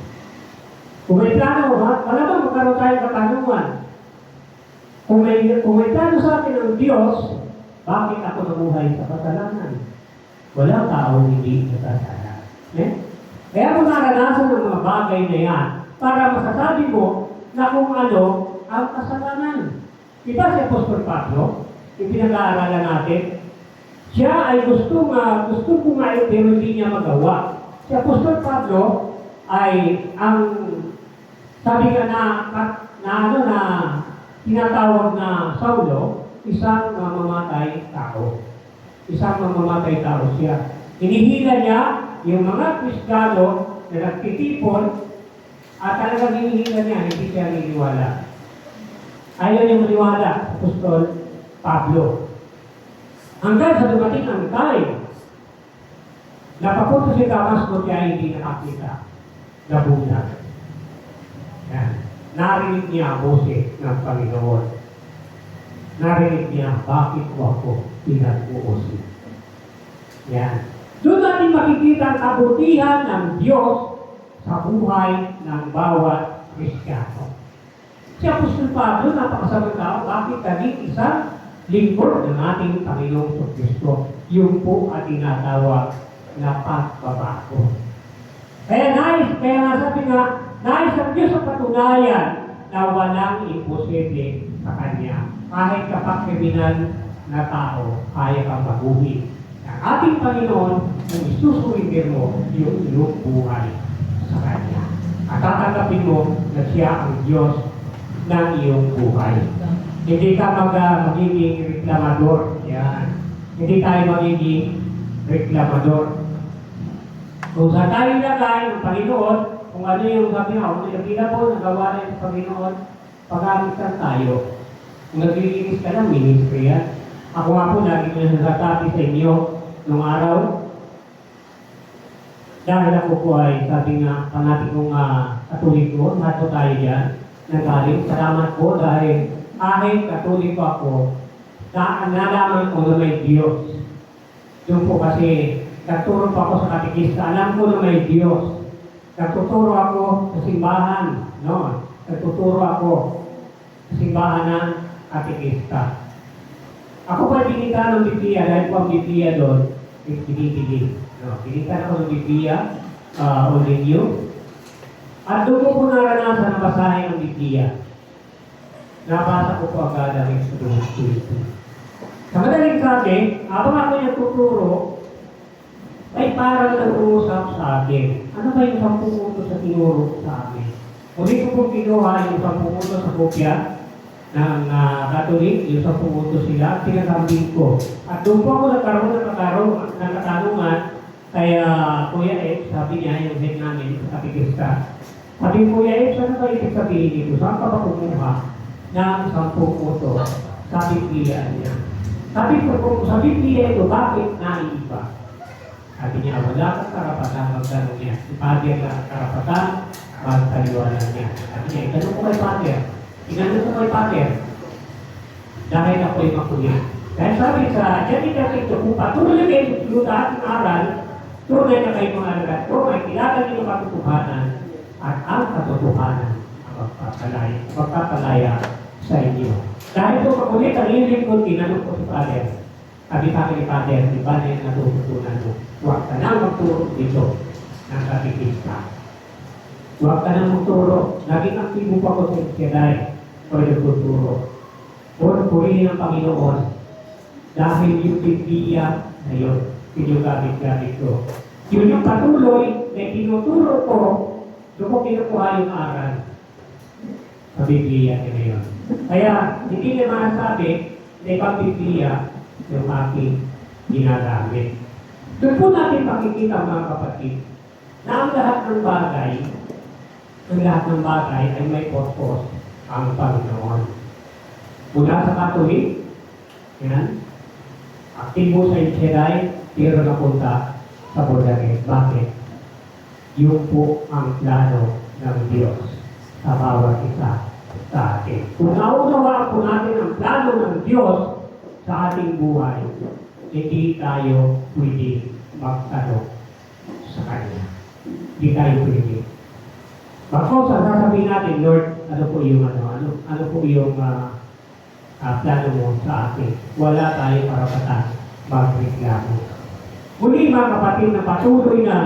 Speaker 4: Kung may plano, malamang magkaroon tayo katanungan. Kung may plano sa akin ng Diyos, bakit ako nabuhay sa kasalanan? Walang tao hindi nasasala. Kaya kung naranasan ng mga bagay na yan, para masasabi mo na kung ano ang kasalanan. Diba si Apostol Pablo, yung pinag-aaralan natin, siya ay gusto kumain pero hindi niya magawa. Si Apostol Pablo ay ang sabi ka na tinatawag na Saulo, isang mamamatay tao. Isang mamamatay tao siya. Hinihila niya yung mga Kristiyano na nagtitipon At talagang hinihingan niya, hindi siya niniwala. Ayaw niya maniwala, Apostol Pablo. Hanggang sa dumating ang time, napapunta si Damasco kaya hindi nakakita. Nabulag. Yan. Narinig niya ang boses ng Panginoon. Narinig niya, bakit ko ako pinag-uusin? Yan. Doon natin makikita ang kabutihan ng Diyos sa buhay ng bawat Kristiyano. Si Apostol Pablo, napakasamang tao, bakit naging isang lingkod ng ating Panginoong Kristo? Yung po at tinatawag na pagbabago. Kaya nga sabi nga, nais ang Diyos sa patunayan na walang imposible sa Kanya. Kahit kapag kriminal na tao, kaya kang baguhin. Ang ating Panginoon, kung isusurrender mo yung iyong buhay sa Kanya. At tatanggapin mo na siya ang Diyos ng iyong buhay. Hindi ka magiging reklamador. Yan. Hindi tayo magiging reklamador. Kung saan tayo nagay ng Panginoon, kung ano yung sabi nga, kung nilagila po, nagawa na yung Panginoon, pag-amisan tayo. Kung naglilinis ka ng ministry yan. Ako nga po, lagi ko nasasabi sa inyo nung araw, dahil ako po ay, sabi nga, panatikong katulik ko, lahat po tayo dyan, nagaling. Salamat po dahil kahit katulik ko ako, nalaman ko na may Diyos. Yung po kasi, nagturo pa ako sa katikista, alam ko na may Diyos. Nagtuturo ako sa simbahan, no? Nagtuturo ako sa simbahan ng katikista. Ako pa binita ng Biblia, dahil po ang Biblia doon, binibigay. No? Binita ako ng Biblia, Old and New. At doon ko po naranasan na basahin ang Biblia. Nabasa ko po agad ang Exodus 20. Sa madaling sabi, habang ako niya tuturo, ay parang nag-uusap sa akin. Ano ba yung 10 utos sa tinuro sa amin? Muli ko pong kinuha yung 10 utos sa kopya ng Katolik, yung 10 utos sila, sinasabi ko. At doon po ako nagkaroon ng katanungan, kaya Kuya Ed, sabi niya yung head namin sa katikista. Sabi Kuya Ed, saan ba ibig sabihin dito? Saan ka ba kumuha ng 10 utos sa Biblia niya? Sabi ko, kung sa Biblia ito, bakit naiiba? Sabi niya, wala kang karapatan magtanong niya. Si Father lang ang karapatan, magtaliwanan niya. Sabi niya, itanong ko kay Father. Inanong ko kay Father. Dahil ako'y makulit. Dahil sabi sa Janika ito, kung patuloy kayo sa luta ating aral, tunay na kayo mga alagat ko, may kilala niyo katotohanan at ang katotohanan ang magpapalaya sa inyo. Dahil ito makulit, ang ilim ko, tinanong ko si Father. Sabi sa akin ni Father, di ba na yung natututunan mo? Huwag ka na magturo dito ng katikista. Huwag ka na magturo. Naging aktibo pa ko sa Jedi o nagtuturo. Purihin ang Panginoon dahil yung Biblia na yun, pinugamit-gamit ko. Yun yung patuloy na tinuturo ko, doon ko kinukuha yung aral sa Biblia na yun. Kaya, hindi na masasabi na ibang Biblia yung aking ginagamit. Doon po natin makikita mga kapatid na ang lahat ng bagay ay may purpose ang Panginoon. Mula sa Katolik, yan, aktibo sa Jedi, pero napunta sa Bordares. Bakit? Yun po ang plano ng Diyos sa bawat isa sa atin. Kung naunawaan po natin ang plano ng Diyos sa ating buhay, hindi tayo pwede magtanong sa Kanya. Hindi tayo pwede. Bakit sasabihin natin, Lord, ano po yung plano mo sa atin? Wala tayong karapatan magreklamo. Muli mga kapatid na patuloy na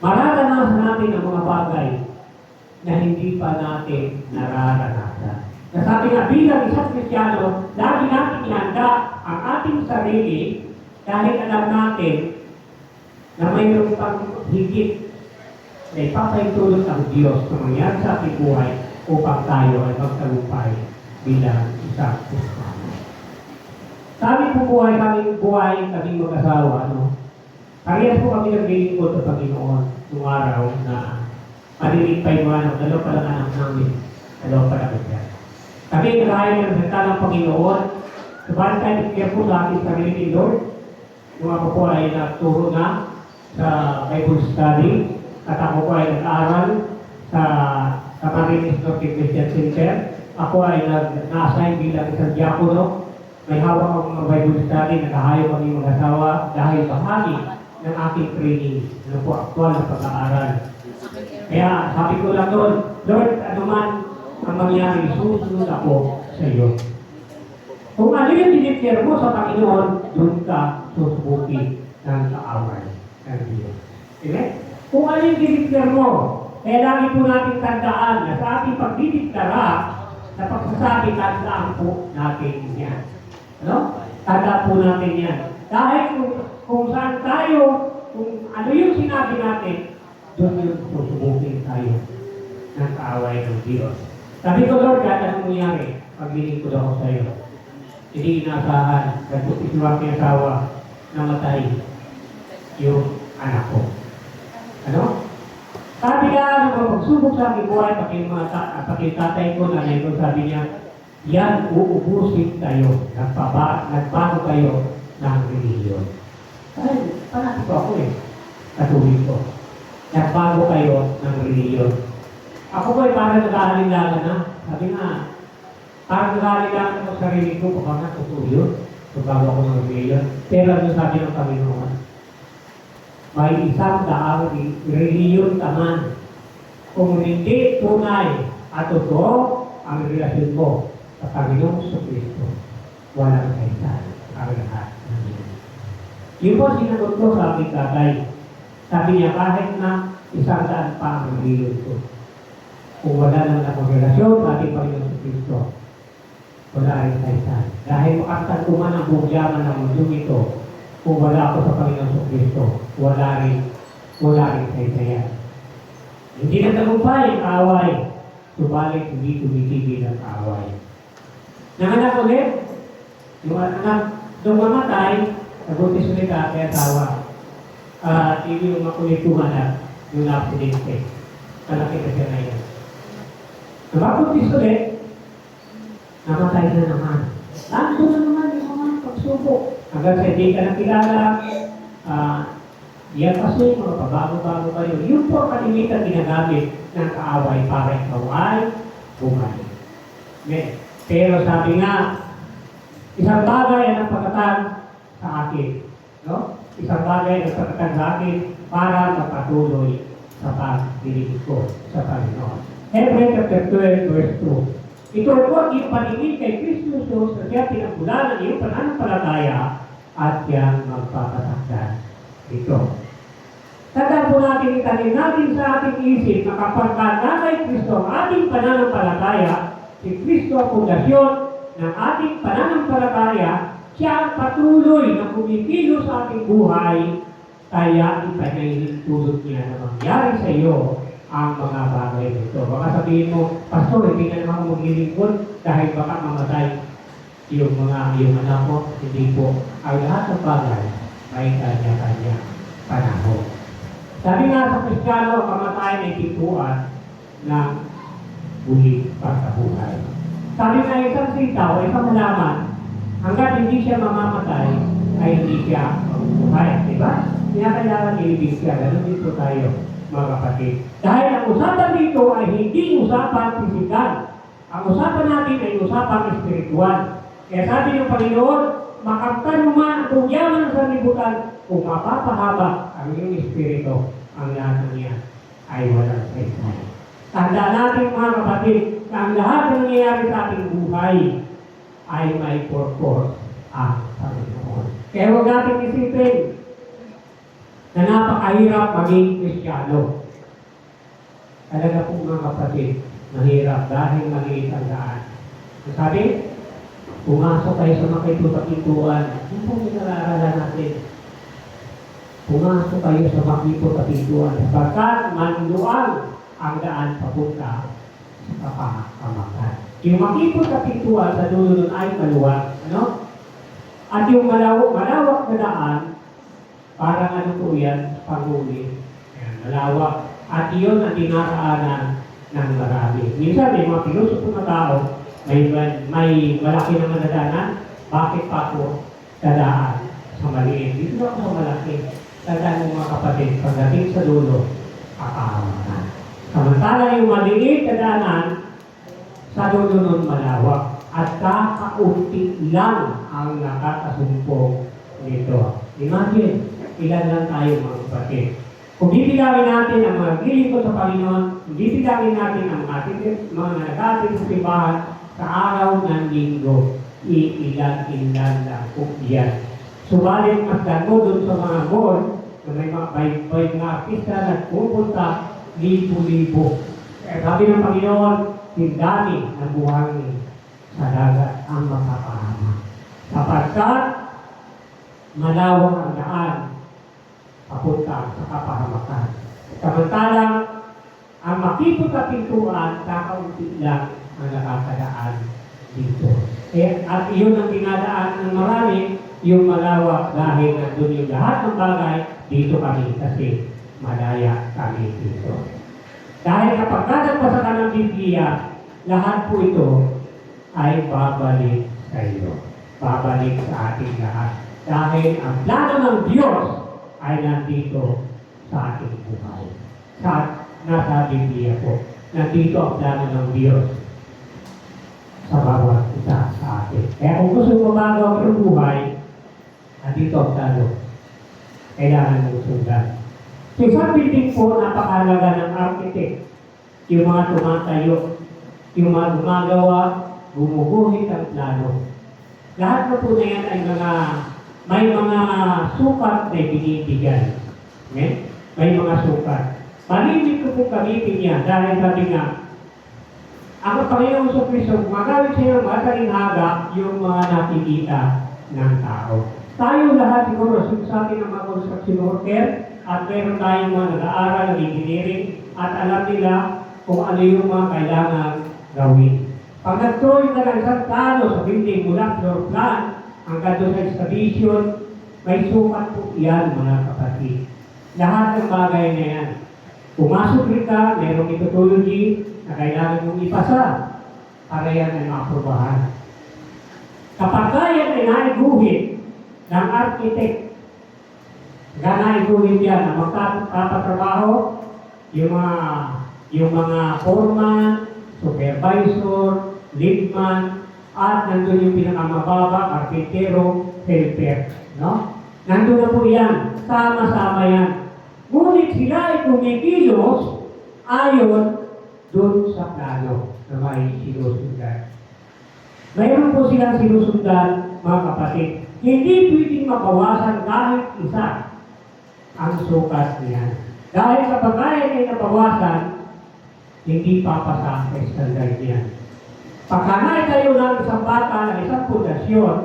Speaker 4: mararanasan natin ang mga bagay na hindi pa natin nararanasan. Nasabi nga bilang isang Kristiyano, lagi natin ihanda ang ating sarili dahil alam natin na mayroon pang higit na ipapaitulot ang Diyos na mangyari sa ating buhay upang tayo ay magtagumpay bilang isang Kristiyano. Sabi po kaming mag-asawa, Parehas po kami naglilingkod sa Panginoon noong araw na Palilipay mo ano, dalawa pa lang anak namin. Dalawa pa lang yan. Kami nakahayin ng salita ng Panginoon. Subalit tayo bigyan po sa ating sarili ni Lord. Yung ako po ay naturo na sa Bible study. At ako po ay nag-aaral sa Marinis Norte Christian Center. Ako ay na-assign bilang isang diakono. May hawak ang mga Bible study. Nakahayo kami mag-asawa dahil bahagi ng aking training. Ano po, aktual na pag-aaral. Kaya sabi ko lang doon, Lord, ano man ang mangyari, susunod ako sa iyo. Kung ano yung dinipir mo sa Panginoon, doon ka susubukin ng kaaway ng Diyos. Diba? Kung ano yung dinipir mo, kaya lagi po natin tandaan na sa ating pagdidiktara, na pagsasabi, tandaan po natin yan. Ano? Tandaan po natin yan. Dahil kung saan tayo, kung ano yung sinabi natin, doon yung susubukin tayo ng kaaway ng Diyos. Sabi ko, Lord, kahit anong nangyari, paglilingkod ako sa iyo. Hindi inaasahan, nagputis yung aking asawa, namatay yung anak ko. Ano? Sabi nga, pagsubok sa aking buhay, pati tatay ko, nanay ko, sabi niya, yan, uubusin tayo, nagbago kayo ng religion. Dahil, panatiko ako katuloy ko. Nagbago kayo ng religion. Ako po ay parang nag-aalinlangan na. Sabi nga, parang nag-aalinlangan ako sa sarili ko, baka nga tutuyo. Nagbago ako ng religion. Pero ano sabi ng Panginoon? May isang daang religion taman. Kung hindi tunay at totoo ang relasyon mo sa Panginoong Kristo, walang kaisan ang lahat ng Diyos. Yun po sinagot ko sa aking tatay. Sabi niya, kahit na 100 pa ang religion ko, kung wala naman akong relasyon sa ating Panginoong Kristo, wala rin kaisan. Dahil makaktan ko man ang bugyaman ng mundo ito, kung wala ako sa Panginoong Kristo, wala rin kaisayan. Hindi na tagumpay ang kaaway, subalit hindi tumitigil ang kaaway. Nanganak ulit, yung anak, nung mamatay, nagutis ulit ang aking asawa. Hindi yung makulit tumanak, yung na-aksidente. Malaki kasi na yan. Nabakutis ulit, namatay na naman. Tanto na naman yung mga pagsubok. Hanggang sa hindi ka nakilala, yan kasi, mga pabago-bago kayo. Yun po ang kalimitan ginagamit ng kaaway para ikaw ay bumalik. Pero sabi nga, isang bagay ang nagpakatan sa akin. No? Isang bagay ang nagpakatan sa akin para magpatuloy sa pagdilig ko sa Panginoon. Hebrews chapter 12, verse 2. Ito po ang iyong paningin kay Kristo Jesus na siya pinagbulan ng iyong pananampalataya at siyang magpapatakdan ito. Tandaan po natin, itanin natin sa ating isip na kapag nanay Kristo ang ating pananampalataya, si Kristo ang pundasyon ng ating pananampalataya, siya ang patuloy na kumikilos sa ating buhay, kaya ipanahinintulot niya na mangyari sa iyo ang mga bagay nito. Baka sabihin mo, Pastor, hindi na naman maglilingkod dahil baka mamatay yung anak mo. Hindi po. Ang lahat ng bagay may kanya-kanya panahon. Sabi nga sa Kristiyano, ang kamatayan ay pintuan ng buhay pagkabuhay. Sabi nga isang sitaw, isang malaman, hanggat hindi siya mamamatay, ay hindi siya mabuhay. Diba? Kaya kailangan ilibig siya. Ganun din po tayo, mga kapatid. Dahil ang usapan dito ay hindi usapan pisikal. Ang usapan natin ay usapan espiritual. Kaya sabi ng Panginoon, makamtan mo man ang tungyaman ng sanlibutan kung mapapahaba ang iyong espiritu, ang lahat ng iyan ay walang kaisan. Tandaan natin mga kapatid, na ang lahat ng nangyayari sa ating buhay ay may purpose ang Panginoon. Kaya huwag natin isipin na napakahirap maging Kristiyano. Talaga po mga kapatid, mahirap dahil maliit ang daan. Sabi, pumasok kayo sa mga pintuan. Ano po pinag-aaralan natin? Pumasok kayo sa mga pintuan. Sapagkat manluang ang daan papunta sa kapahamakan. Yung makipot sa pintuan sa dulo nun ay maluwag. Ano? At yung malawak na daan, parang ano po yan, panghuli. Malawak. At iyon ang dinaraanan ng marami. Minsan may mga pilosopo na tao, may malaki na manadanan, bakit pa ako dadaan sa maliit? Dito ako sa malaki. Tandaan mo mga kapatid, pagdating sa dulo, kakahawakan. Samantala yung maliit kadaanan, sa dulo nun malawak. At kakaunti lang ang nakakasumpong nito. Imagine, ilan lang tayo mga kapatid. Kung bibilangin natin ang mga gilingkod sa Panginoon, kung bibilangin natin ang ating mga nag-ating sa simbahan sa araw ng linggo, iilan-ilan lang po yan. Subalit mas mo dun sa mga mall, na may mga artista na pupunta, libo-libo. Kaya sabi ng Panginoon, tindani ng buhangin sa dagat ang makapahama. Sapagkat malawak ang daan papunta sa kapahamakan. Samantalang ang makipot at pintuan, kakaunti lang ang nakakadaan dito. At iyon ang dinadaan ng marami, yung malawak dahil nandun yung lahat ng bagay, dito kami kasi malaya kami dito. Dahil kapag nagpasa ka ng Biblia, lahat po ito ay babalik sa iyo. Babalik sa ating lahat. Dahil ang plano ng Diyos ay nandito sa ating buhay. Nasa Biblia po. Nandito ang plano ng Diyos sa bawat isa sa atin. Kaya kung gusto mo bago ang iyong buhay, nandito ang plano. Kailangan mong sundan. Sa isang building po, napakahalaga ng architect. Yung mga tumatayo, yung mga gumagawa, bumubuhit ang plano. Lahat na po na yan ay may mga sukat na binibigyan. Okay? May mga sukat. Malimit ko po gamitin niya dahil sabi nga, ang Panginoong Kristo, magamit siya ng madaling haga yung mga nakikita ng tao. Tayo lahat siguro, sa atin ng mga construction worker, at meron tayong mga nag-aaral ng engineering, at alam nila kung ano yung mga kailangan gawin. Pag nag-drawing ka ng isang plano sa building mula floor plan, hanggang doon sa excavation, may sukat po yan mga kapatid. Lahat ng bagay na yan. Pumasok rin ka, merong methodology na kailangan mong ipasa para yan ay maaprobahan. Kapag yan ay naiguhit ng architect, naiguhit yan na magtatrabaho, yung mga foreman, supervisor, leadman, at nandun yung pinakamababa, architero, helper. No? Nandun na po yan. Sama-sama yan. Ngunit sila ay kumikilos ayon doon sa plano na may sinusundan. Mayroon po silang sinusundan, mga kapatid. Hindi pwedeng mabawasan kahit isa ang sukat niyan. Dahil kapag ay nabawasan, hindi papasa sa standard niyan. Pagkanay tayo ng isang bata ng isang pundasyon,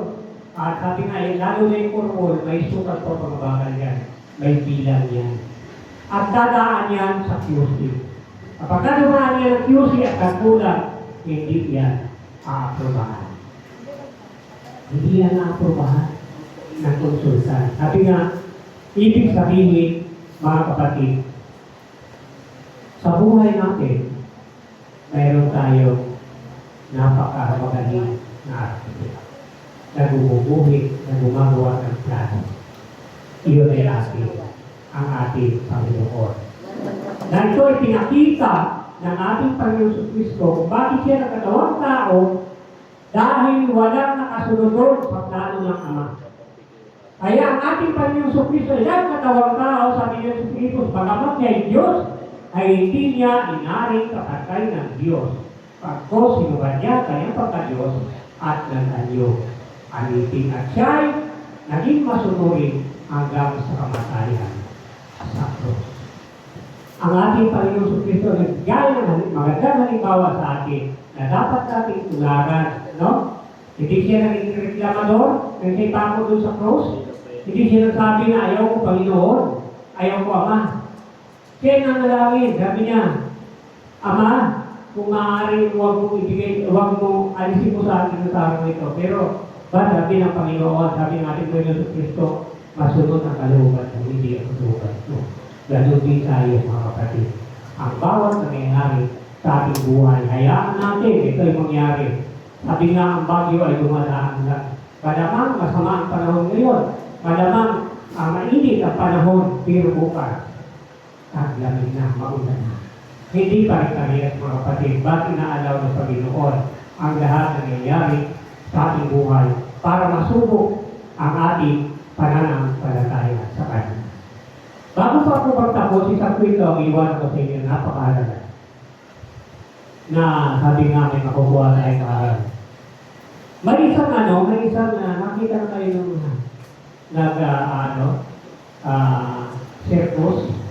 Speaker 4: at sabi nga, lalo na yung kurmol, may sukat po pagbabagal yan. May bilang yan. At dadaan yan sa QC. Kapag dumaan yan ng QC at kagulang, hindi yan aaprobahan. Hindi yan aaprobahan ng konsultan. Sabi nga, ibig sabihin, mga kapatid, sa buhay natin, mayroon tayong napaka-magaling na architect. Nagububuhit, na gumagawa ng plano. Iyon ay ang ating Panginoon. Na ito ay pinakita ng ating Panginoon Kristo kung bakit siya nagkatawang tao dahil walang nakasunod sa plano ng Ama. Kaya ang ating Panginoon Kristo ay nagkatawang tao, sabi niya sa Pilipos, bagamat niya ay Diyos, ay hindi niya inaring kapatay ng Diyos. Pagko sinubad niya kanyang pagka-Diyos at nananyo. Anitin at siya ay naging masunurin hanggang sa kamatayan sa cross. Ang ating Panginoon Kristo nagbigay ng magandang halimbawa sa atin na dapat nating tularan. No? Hindi siya naging reklamador, naging pako doon sa cross. Hindi siya nagsabi na ayaw ko Panginoon, ayaw ko Ama. Siya nanalangin, sabi niya, Ama, kung maaari, huwag mo ibigay, huwag mo alisin mo sa akin sa araw ito. Pero, sabi ng Panginoon, sabi ng ating Panginoon Kristo, masunod ang kalooban mo, hindi ang kalooban mo. Ganun din tayo, mga kapatid. ang bawat nangyayari sa ating buhay. Hayaan natin ito'y mangyari. Sabi nga ang bagyo ay dumadaan lang. Malamang masama ang panahon ngayon. Malamang mainit ang panahon, pero bukas taglamig na, maulan na. Hindi pa rin kami mga kapatid, bakit inaalaw ng Panginoon ang lahat na nangyayari sa ating buhay para masubok ang ating pananampalataya sa Kanya. Bago pa ako magtapos, isang kwento ang iwan ko sa inyo, napakahalaga. Na sabi nga may makukuha tayo kaharal. May isang nakita na kayo nung circus.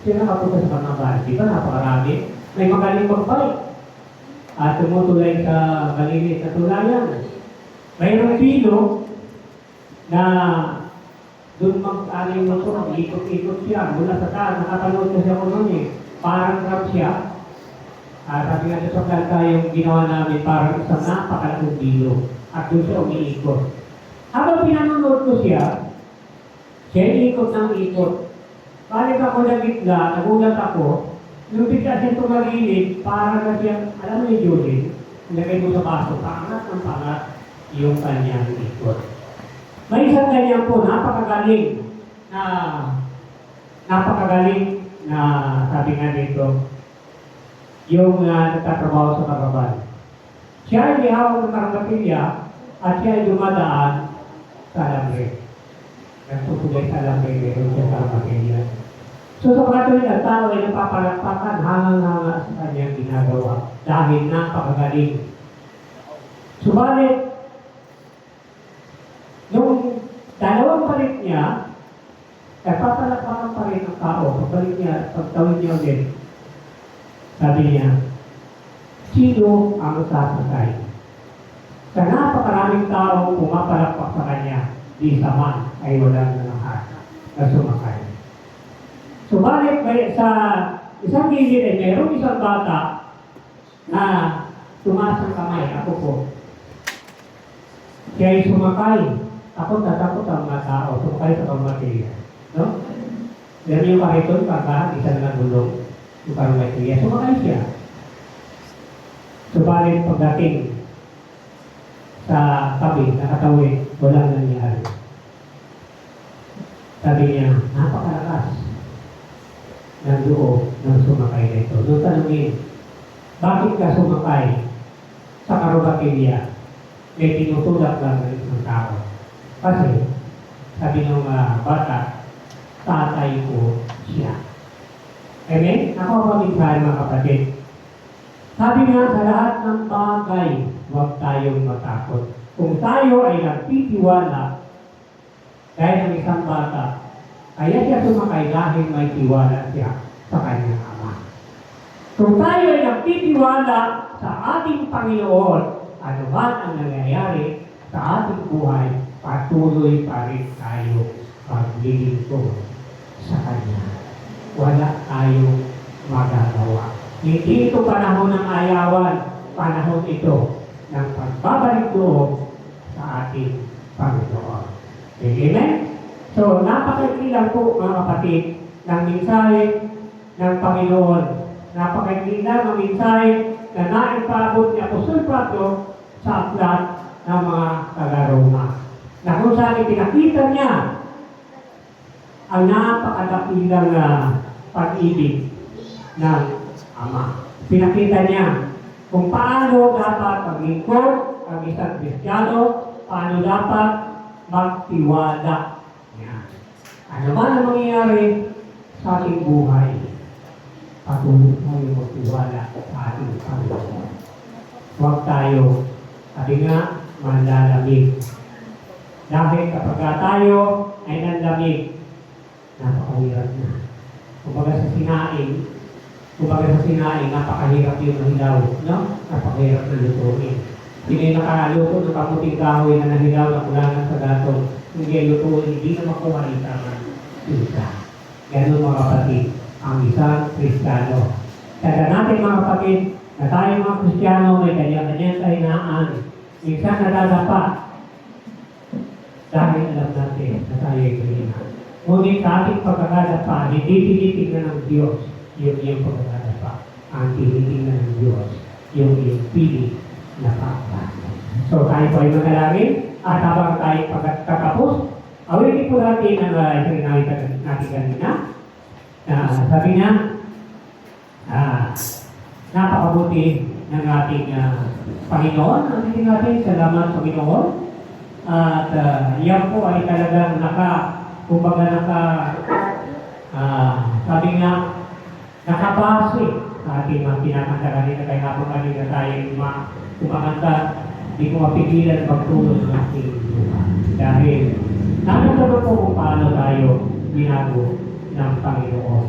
Speaker 4: Sino nakapunta sa Pangabal? Di ba napakarami? May magaling magbike. At tumutulay sa malilit na tulayan. Mayroong pilo na doon mag-ano yung motor, ikot-ikot siya. Mula sa taas, nakapanood ko siya ko noon eh. Parang trap siya. Sabi nga sa kanta yung ginawa namin, parang isang napakalaking pilo. At doon siya umiikot. Habang pinanonood ko siya ikot ng ikot. Balik ako na gitna, nagulat ako, nung bigla siya tumagilid, para na siya, alam mo yung Julie, nilagay mo sa baso, pangat ng pangat yung kanyang ikot. May isang ganyan po, napakagaling na sabi nga dito, yung nagtatrabaho sa Pangabal. Siya ay hawak ng karamatilya at siya ay dumadaan sa alambre. Nagtutulay sa alambre, meron siya sa karamatilya. So sa mga tuwing ang tao ay napapalakpakan hangang-hanga sa kanyang ginagawa dahil napakagaling. Subalit, nung dalawang balik niya, nagpapalakpakan pa rin ang tao. Pagbalik niya, pagtawid niya ulit, sabi niya, sino ang sasakay? Sa napakaraming tao pumapalakpak sa kanya, di saman ay walang nalahat na sumakay. Subalit sa isang gilid ay mayroong isang bata na tumaas ang kamay, ako po. Siya ay sumakay. Ako tatakot ang mga tao, sumakay sa pagmatilya. No? Yan yung kariton, pagka isa na gulong, yung pagmatilya, sumakay siya. Subalit pagdating sa tabi, nakatawid, walang nangyari. Sabi niya, napakalakas ng loob ng sumakay na ito. Nung tanongin, bakit ka sumakay sa karubatilya? May tinutulak lang ng isang tao. Kasi, sabi ng bata, tatay ko siya. Amen? Ako ang pag-ibig mga kapatid. Sabi nga sa lahat ng bagay, huwag tayong matakot. Kung tayo ay nagtitiwala dahil ng isang bata, kaya siya sumakay dahil may tiwala siya sa kanyang Ama. Kung tayo ay nagtitiwala sa ating Panginoon, ano man ang nangyayari sa ating buhay, patuloy pa rin tayo maglilingkod sa Kanya. Wala tayong magagawa. Hindi ito panahon ng ayawan, panahon ito ng pagbabalik loob sa ating Panginoon. Amen? So, napakaikli lang po mga kapatid ng mensahe ng Panginoon. Napakaikli lang ang mensahe na naipabot ni Apostol Pablo sa aklat ng mga taga-Roma. Na kung saan pinakita niya ang napakadakilang pag-ibig ng Ama. Pinakita niya kung paano dapat maglingkod ang isang Kristiyano, paano dapat magtiwala. Yan. Ano man ang mangyayari sa ating buhay, patuloy tayo magtiwala sa ating Panginoon. Huwag tayo, sabi nga, manlalamig. Dahil kapag tayo ay nanlamig, napakahirap na. Kumbaga sa sinaing, napakahirap yung nahilaw. No? Napakahirap na lutuin. Hindi nakaluto ng kamuting kahoy na nahilaw na kulangan sa gatong. Hindi ay lutuin, hindi na makuha rin tama. Isa. Ganun mga kapatid, ang isang Kristiyano. Kaya natin mga kapatid, na tayo mga Kristiyano may kanya-kanyang kahinaan. Minsan nadadapa. Dahil alam natin na tayo ay kahinaan. Ngunit sa ating pagkakadapa, hindi tinitignan ng Diyos yung iyong pagkakadapa. Ang tinitingnan ng Diyos, yung iyong pili na pagkakadapa. So tayo po ay manalangin at habang tayo pagkatapos, awitin po natin ang isang nakita natin kanina. Sabi niya, napakabuti ng ating Panginoon. Awitin natin, salamat Panginoon. At yan po ay talagang sabi nga, nakabase sa ating mga kinakanta kanina. Kaya nga po kanina tayo kumakanta, di ko mapigilan magtulog ng ating lupa. Dahil nakakatawa po kung paano tayo binago ng Panginoon.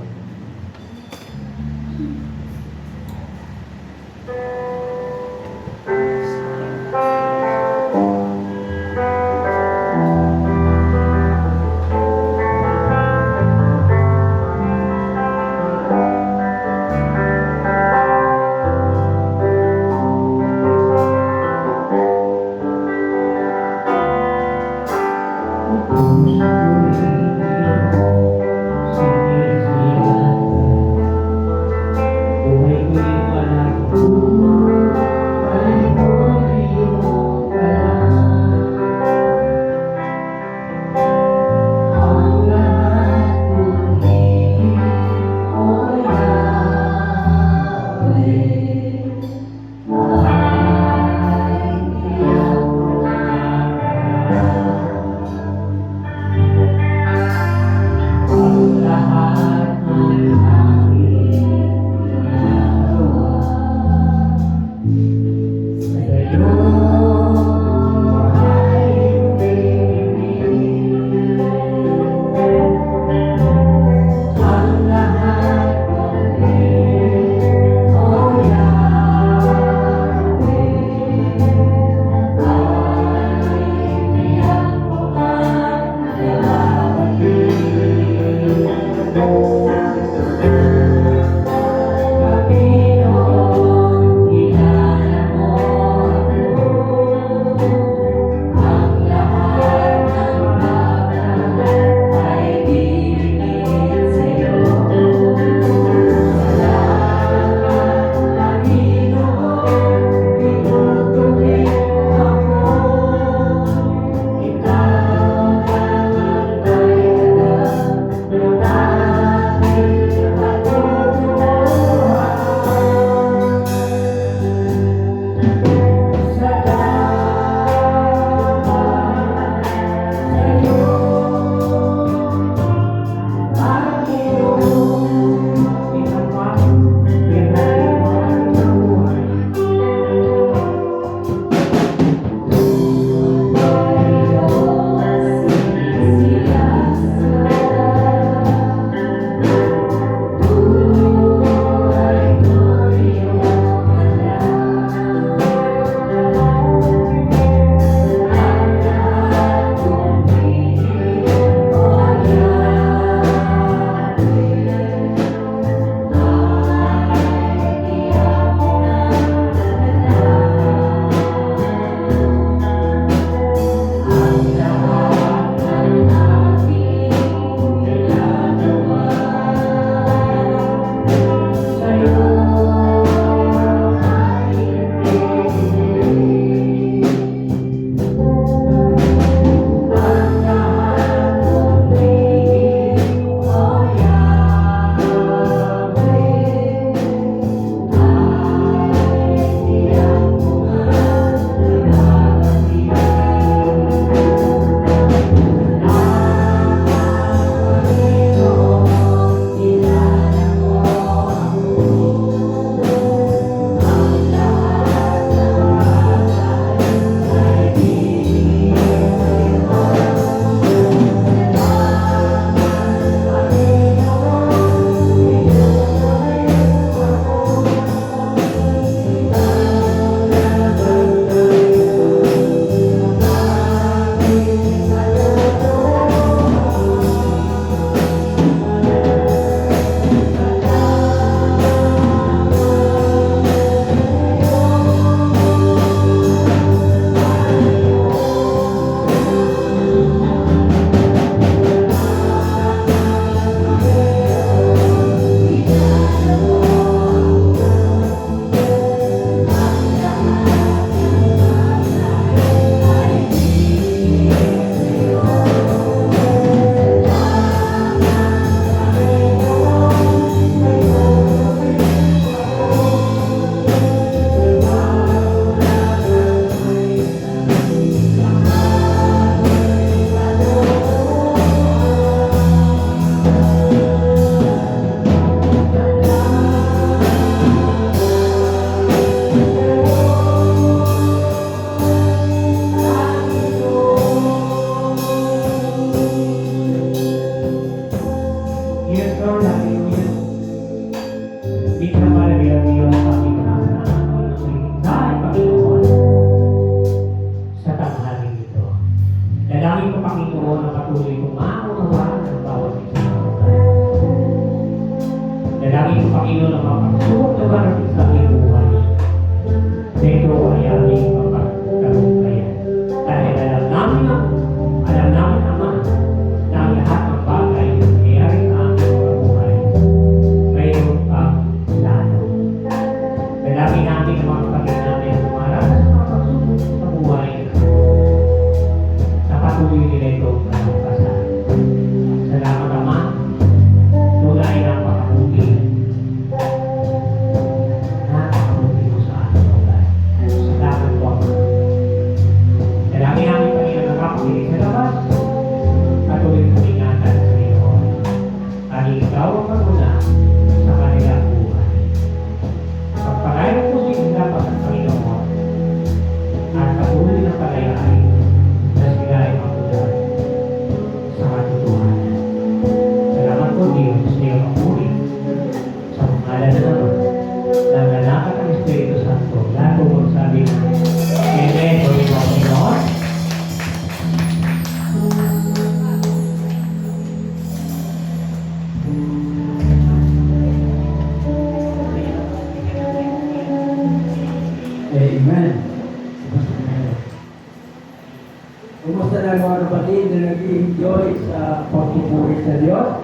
Speaker 1: Kumusta na mga kapatid na nag-enjoy sa pagpupuri sa Diyos?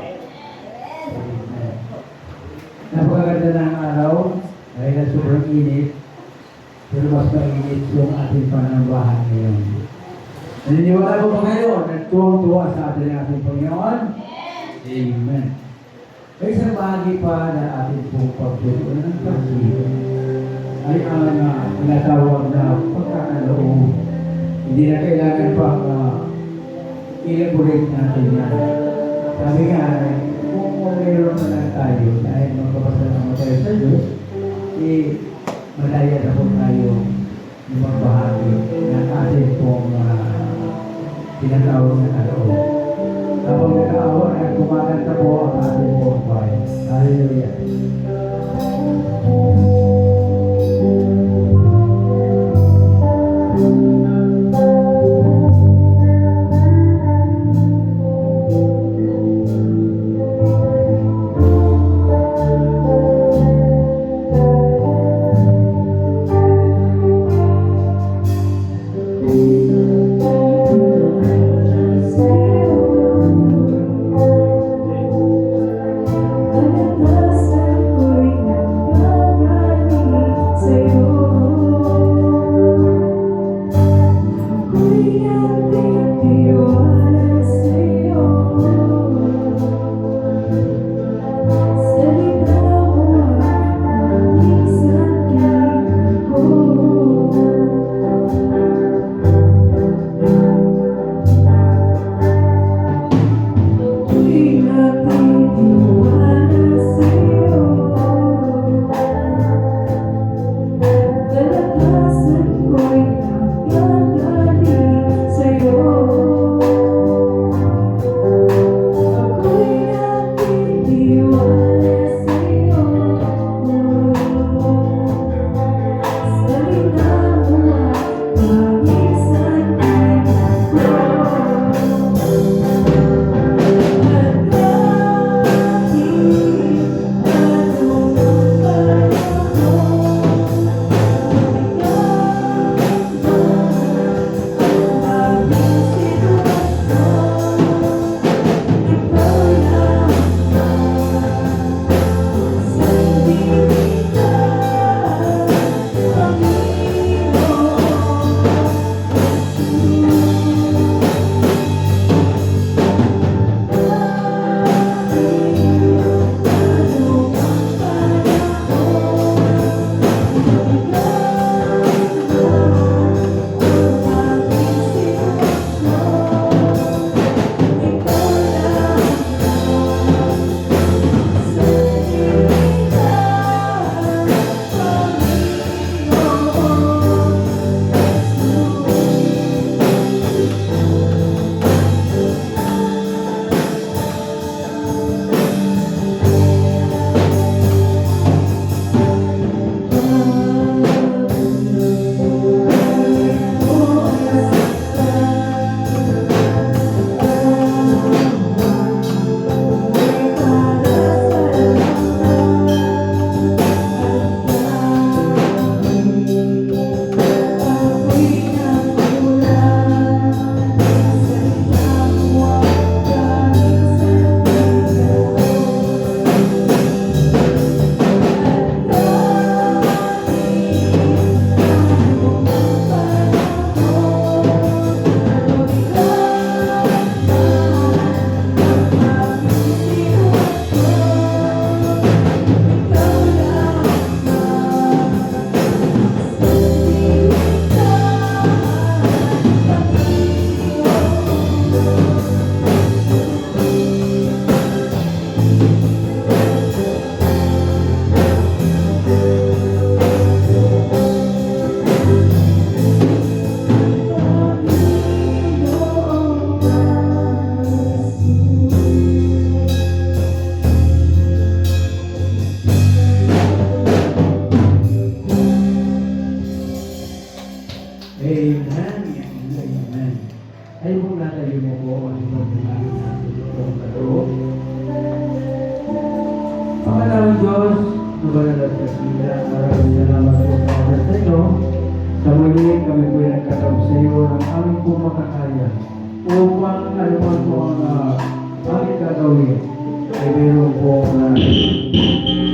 Speaker 1: Napakaganda ng araw, dahil na sobrang init, pero mas mainit yung ating panambahan ngayon. Naniniwala ko ba kayo? Nagtuwang-tuwa sa ating Panginoon? Amen. May isang bahagi pa na ating pong pagtutunan ng pag-ibig ay ang tinatawag na pagkakaloob. Hindi na kailangan pang elaborate natin yan. Sabi nga, kung mayroon na lang tayo dahil magkabasa naman tayo sa Diyos, malaya na po tayo yung magbahagi ng ating pong tinatawag na kaloob. Habang nag-aawa ay kumakanta po ang ating pong bayan. Hallelujah. Ay mo natayo mo po ang pagkakaroon natin itong kaloob. Pangalaman Diyos, nabanal at kasila, maraming salamat po sa oras na ito. Sa muli, kami po nagkataon sa iyo ng aming po makakaya upang anuman po ang aming gagawin ay meron po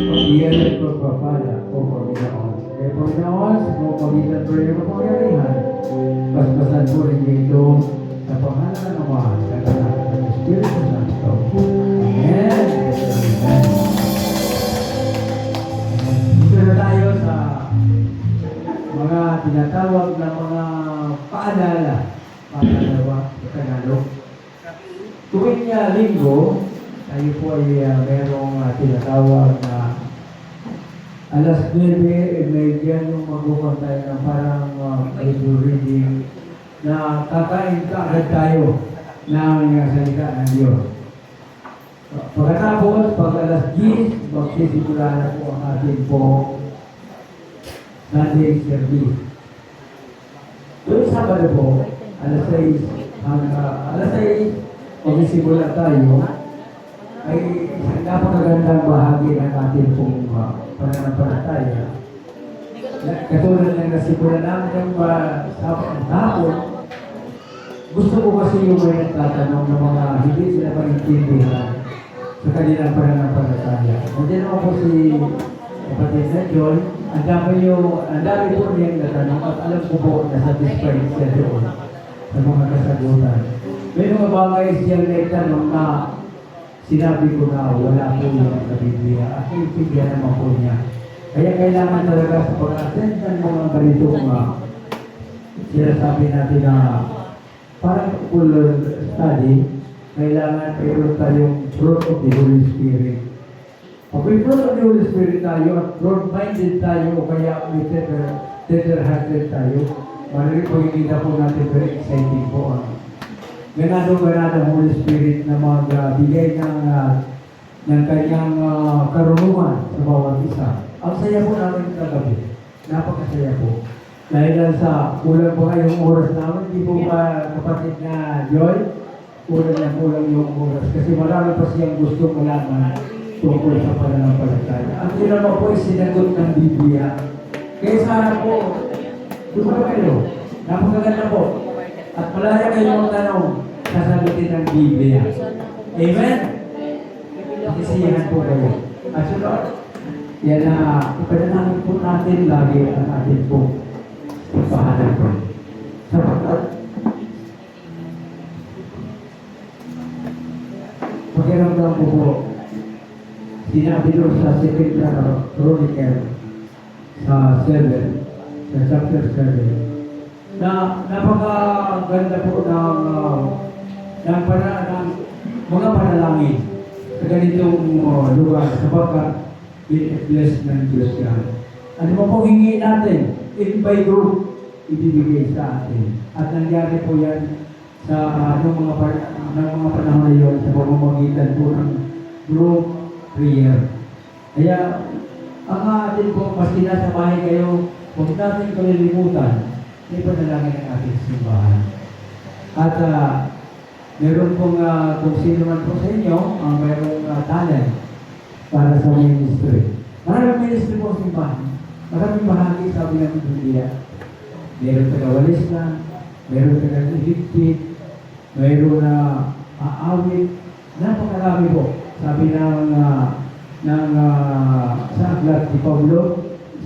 Speaker 1: pag-iyan at pagpapala o Panginoon. Kaya Panginoon, sa mga pagitan po yung kapangyarihan, basbasan po rin ito sa pangalan ng Ama, sa Anak, at ng Espiritu Santo. Amen. Amen. Dito na tayo sa mga tinatawag na mga paalala sa Tagalog. Tuwing linggo, tayo po ay merong tinatawag na alas 9, may diyan yung magbukan tayo ng parang Bible reading na kakain kaagad tayo ng salita ng Diyos. Pagkatapos, pag alas 10, magsisimula na po ang ating po Sunday service. Tuwing Sabado po, alas 6, magsisimula tayo, ay isang napakagandang bahagi ng ating pong pananampalataya. Katulad ng nasimulan namin yung hapon, gusto ko kasi yung may nagtatanong ng mga hindi sila maintindihan sa kanilang pananampalataya. Nandiyan ako po si kapatid na John, ang dami po niyang natanong at alam ko po na satisfied siya doon sa mga kasagutan. May mga bagay siyang naitanong na sinabi ko na wala po yung sa Biblia at iintindihan naman po niya. Kaya kailangan talaga sa pag-attend ng mga ganitong sinasabi natin na parang full study, kailangan mayroon tayong fruit of the Holy Spirit. Pag may fruit of the Holy Spirit tayo at broad-minded tayo o kaya may tender-hearted tayo, maraming pagkikita po natin very exciting po. Ganado-ganado Holy Spirit na magbigay ng kanyang karunungan sa bawat isa. Ang saya po namin kagabi. Napakasaya po. Dahil sa kulang po yung oras namin, hindi po ba kapatid na Joy? Kulang yung oras. Kasi marami pa siyang gusto malaman tungkol sa pananampalataya. Ang tinanong po ay sinagot ng Biblia. Kaya sana po, dumalo kayo. Napakaganda po. At malaya kayong tanong, sasagutin ng Biblia. Amen? Sisiyahan po kayo. At sunod, yan na, ipanalangin po natin lagi ang atin po pahanan po. Sapagkat, pakiramdam ko po, sinabi doon sa 2 Chronicle sa 7, sa chapter 7, na napakaganda po ng mga panalangin sa ganitong lugar sapagkat blessed ng Diyos yan. Ano mo pong hingi natin? If by group, ibibigay sa atin. At nangyari po yan sa mga panahon na yun sa pamamagitan po ng group prayer. Kaya, ang atin po, maski nasa bahay kayo, huwag natin kalilimutan, may panalangin ang ating simbahan. At meron pong, kung sino man po sa inyo, ang mayroong talent para sa ministry. Maraming ministry po sa simbahan. Maraming bahagi, sabi ng Biblia. Meron taga-walis na, meron taga-higpit, meron na aawit. Napakarami po. Sabi ng sa aklat ni Pablo,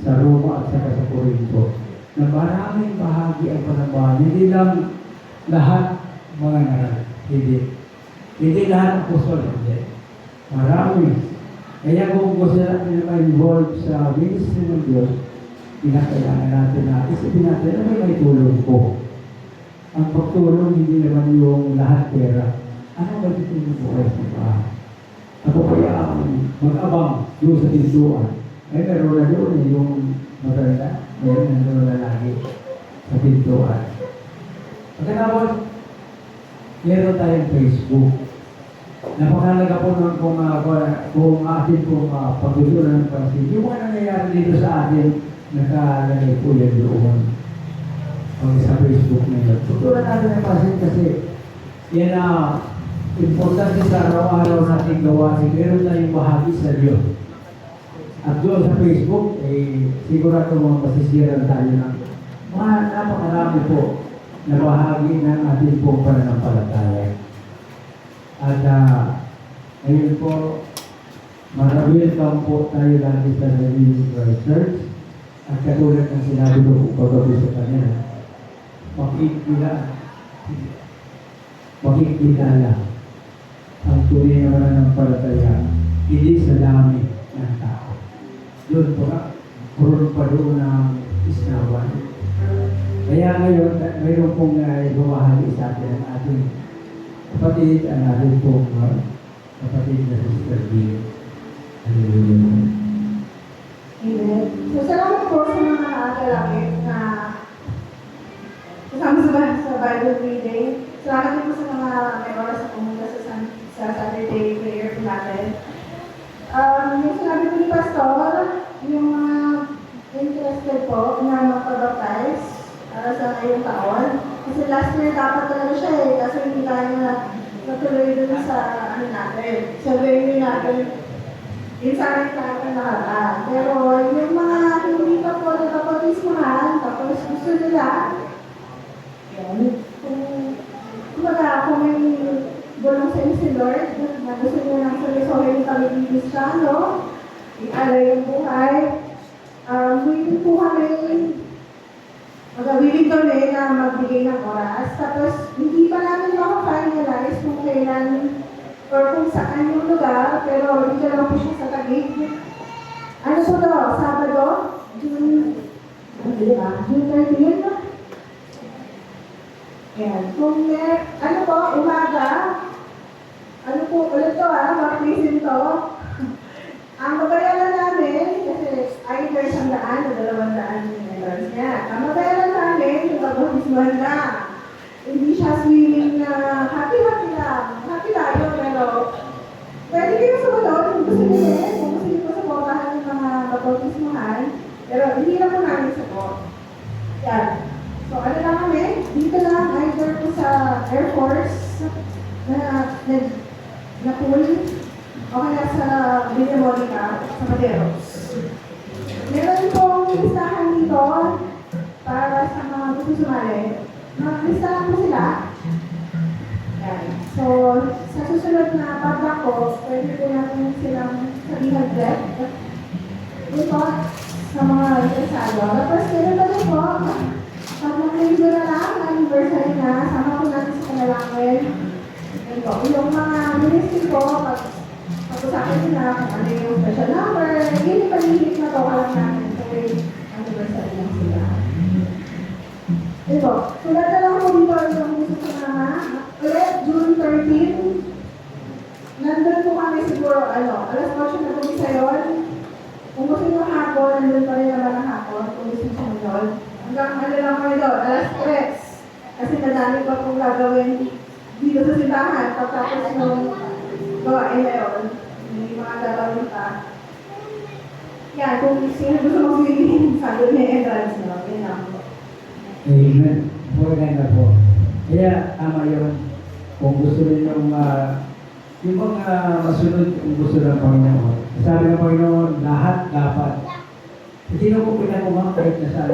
Speaker 1: sa Roma at sa Corinto, na maraming bahagi ang panambahan. Hindi lang lahat mga ngaral. Hindi lahat apostol. Hindi. Marami. Kaya kung gusto natin na ma-involve sa ministry ng Diyos, pinakailangan natin na isipin natin na may tulong ko. Ang pagtulong hindi naman yung lahat pera. Ano ba itulong ko kayo sa bahay? Ako kaya ang mag-abang doon sa tinduan. Ay meron na doon yung maganda. Meron na lagi sa tinduan. Pagkatapos, meron tayong Facebook. Napakalaga po nun kung atin pong pagdudulan ng pansin. Yung mga nangyayari dito sa atin, nakalagay po yan doon. Pag sa Facebook na yun. Tutulan natin ng pansin kasi yan importante sa araw-araw nating gawain. Meron tayong bahagi sa Diyos. At doon sa Facebook, sigurado mga masisiran tayo ng napakarami po na bahagi ng ating pong pananampalataya. At ngayon po, welcome po tayo lagi sa Redeemed Church. At katulad ng sinabi ko po kagabi sa kanila, makikilala ang tunay na pananampalataya, hindi sa dami ng tao. Doon po puron pa doon ng isnawan. Kaya ngayon, mayroon pong bumahagi sa atin ang ating kapatid, ang ating pong kapatid na Sister Bill. Hallelujah.
Speaker 2: Amen. So, salamat po sa mga nakakalapit na kasama sa Bible reading. Salamat din po sa mga may oras na pumunta sa Saturday prayer po natin. Yung sinabi ko ni Pastor, yung mga interested po na magpabaptize para sa ngayong taon. Kasi last year dapat talaga siya kasi hindi tayo natuloy dun sa natin. Sa venue natin. Yung sana yung tayo nakaraan. Pero yung mga hindi pa po nagpapatismahan, tapos gusto nila, kung may bulong sa inyo si Lord, na gusto nyo nang salisohin kami ni Cristiano, i-alay yung buhay, willing po kami, willing kami na magbigay ng oras. Tapos, hindi pa namin maka-finalize kung kailan or kung saan yung lugar, pero hindi lang po siya sa Taguig. Ano po to? Sabado? June 13? Ayan. Kung ano po, umaga, ano po ulit to baptism to. Ang mabayaran namin, kasi either 100 o 200 yung members niya. Ang mabayaran namin, yung pag-baptisman na. Hindi siya swimming na happy-happy lang. Happy tayo, pero pwede kayo sumunod kung gusto niyo kung gusto niyo po supportahan yung mga baptismahan. Pero hindi na po namin support. Yan. So, ano lang kami, dito lang, either po sa Air Force, na pool, o kaya sa Villa Monica, sa Maderos. Meron pong listahan dito para sa mga gusto sumali. Mag-listahan po sila. Yan. So, sa susunod na pagdak ko, pwede po natin silang sabihan direct. Ito, sa mga interesado. Tapos, meron pa rin po, pag mag-review na lang, anniversary na, sama po natin sa kanalangin. Ito, yung mga ministry po, pag-usapan nila kung ano yung special number, yun yung pag-ihit na to alam natin. So, anniversary lang sila. Ito, sulat na lang po dito yung gusto sa mga, ulit, June 13, nandun po kami siguro, alas 8 na po sa yun. Kung gusto nyo hapon, nandun pa rin naman ang hapon, kung gusto nyo sumunod. Hanggang lang kami doon, alas 3. Kasi madami pa pong gagawin dito sa simbahan. Pagkatapos nung gawain na yun, may mga gagawin pa. Yan, kung sino gusto mag-swimming, sabi niya entrance na. Yan lang po.
Speaker 1: Amen. Maganda po. Kaya tama yun. Kung gusto niyo yung mga masunod kung gusto ng Panginoon. Sabi ng Panginoon, lahat dapat. Hindi na po pinagumang kahit na sa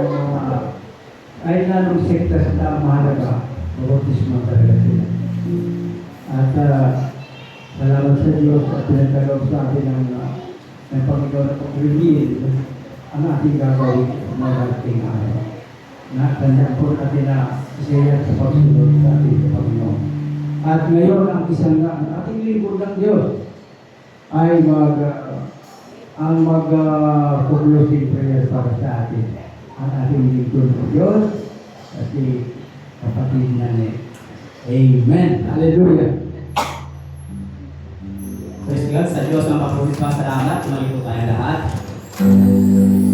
Speaker 1: kahit na nung sekta sa taong mahalaga, bautismo talaga sila. At salamat sa Diyos at pinagkaloob sa atin ng Panginoon na pag-reveal ang ating gagawin na ating araw. Tandaan po natin na siya sa pagsunod sa ating Panginoon. At ngayon, ang ating libro ng Diyos ay mag-conclusive prayer para sa atin. Ang ating libro ng Diyos at kapatid na Amen. Hallelujah.
Speaker 5: Praise God, sa Diyos ng pagpulis pa salamat. Tumali po tayo lahat.
Speaker 2: Hallelujah.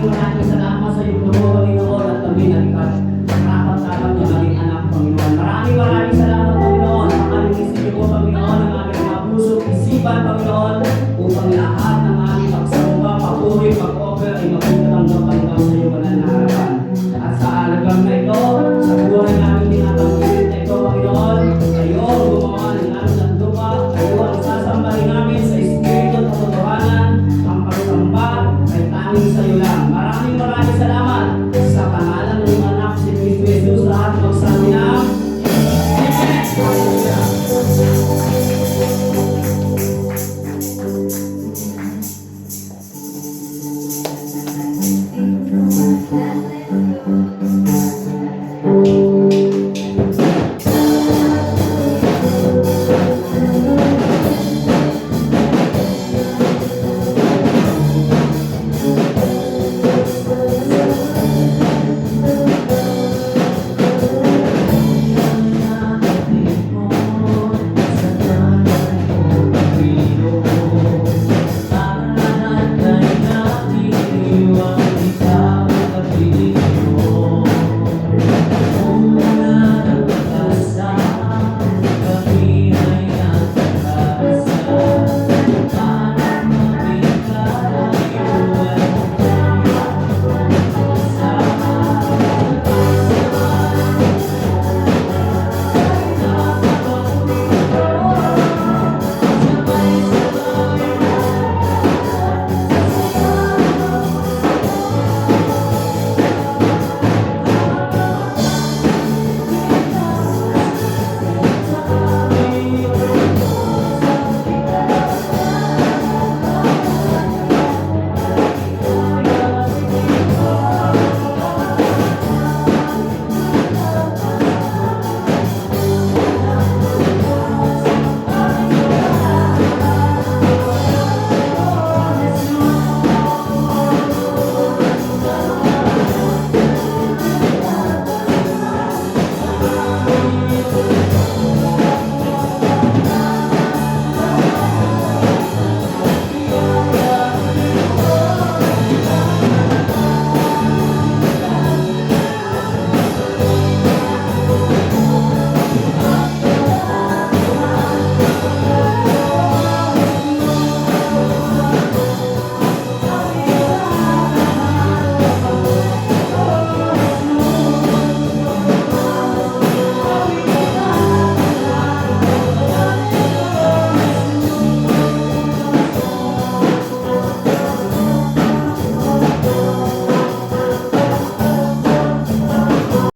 Speaker 6: maraming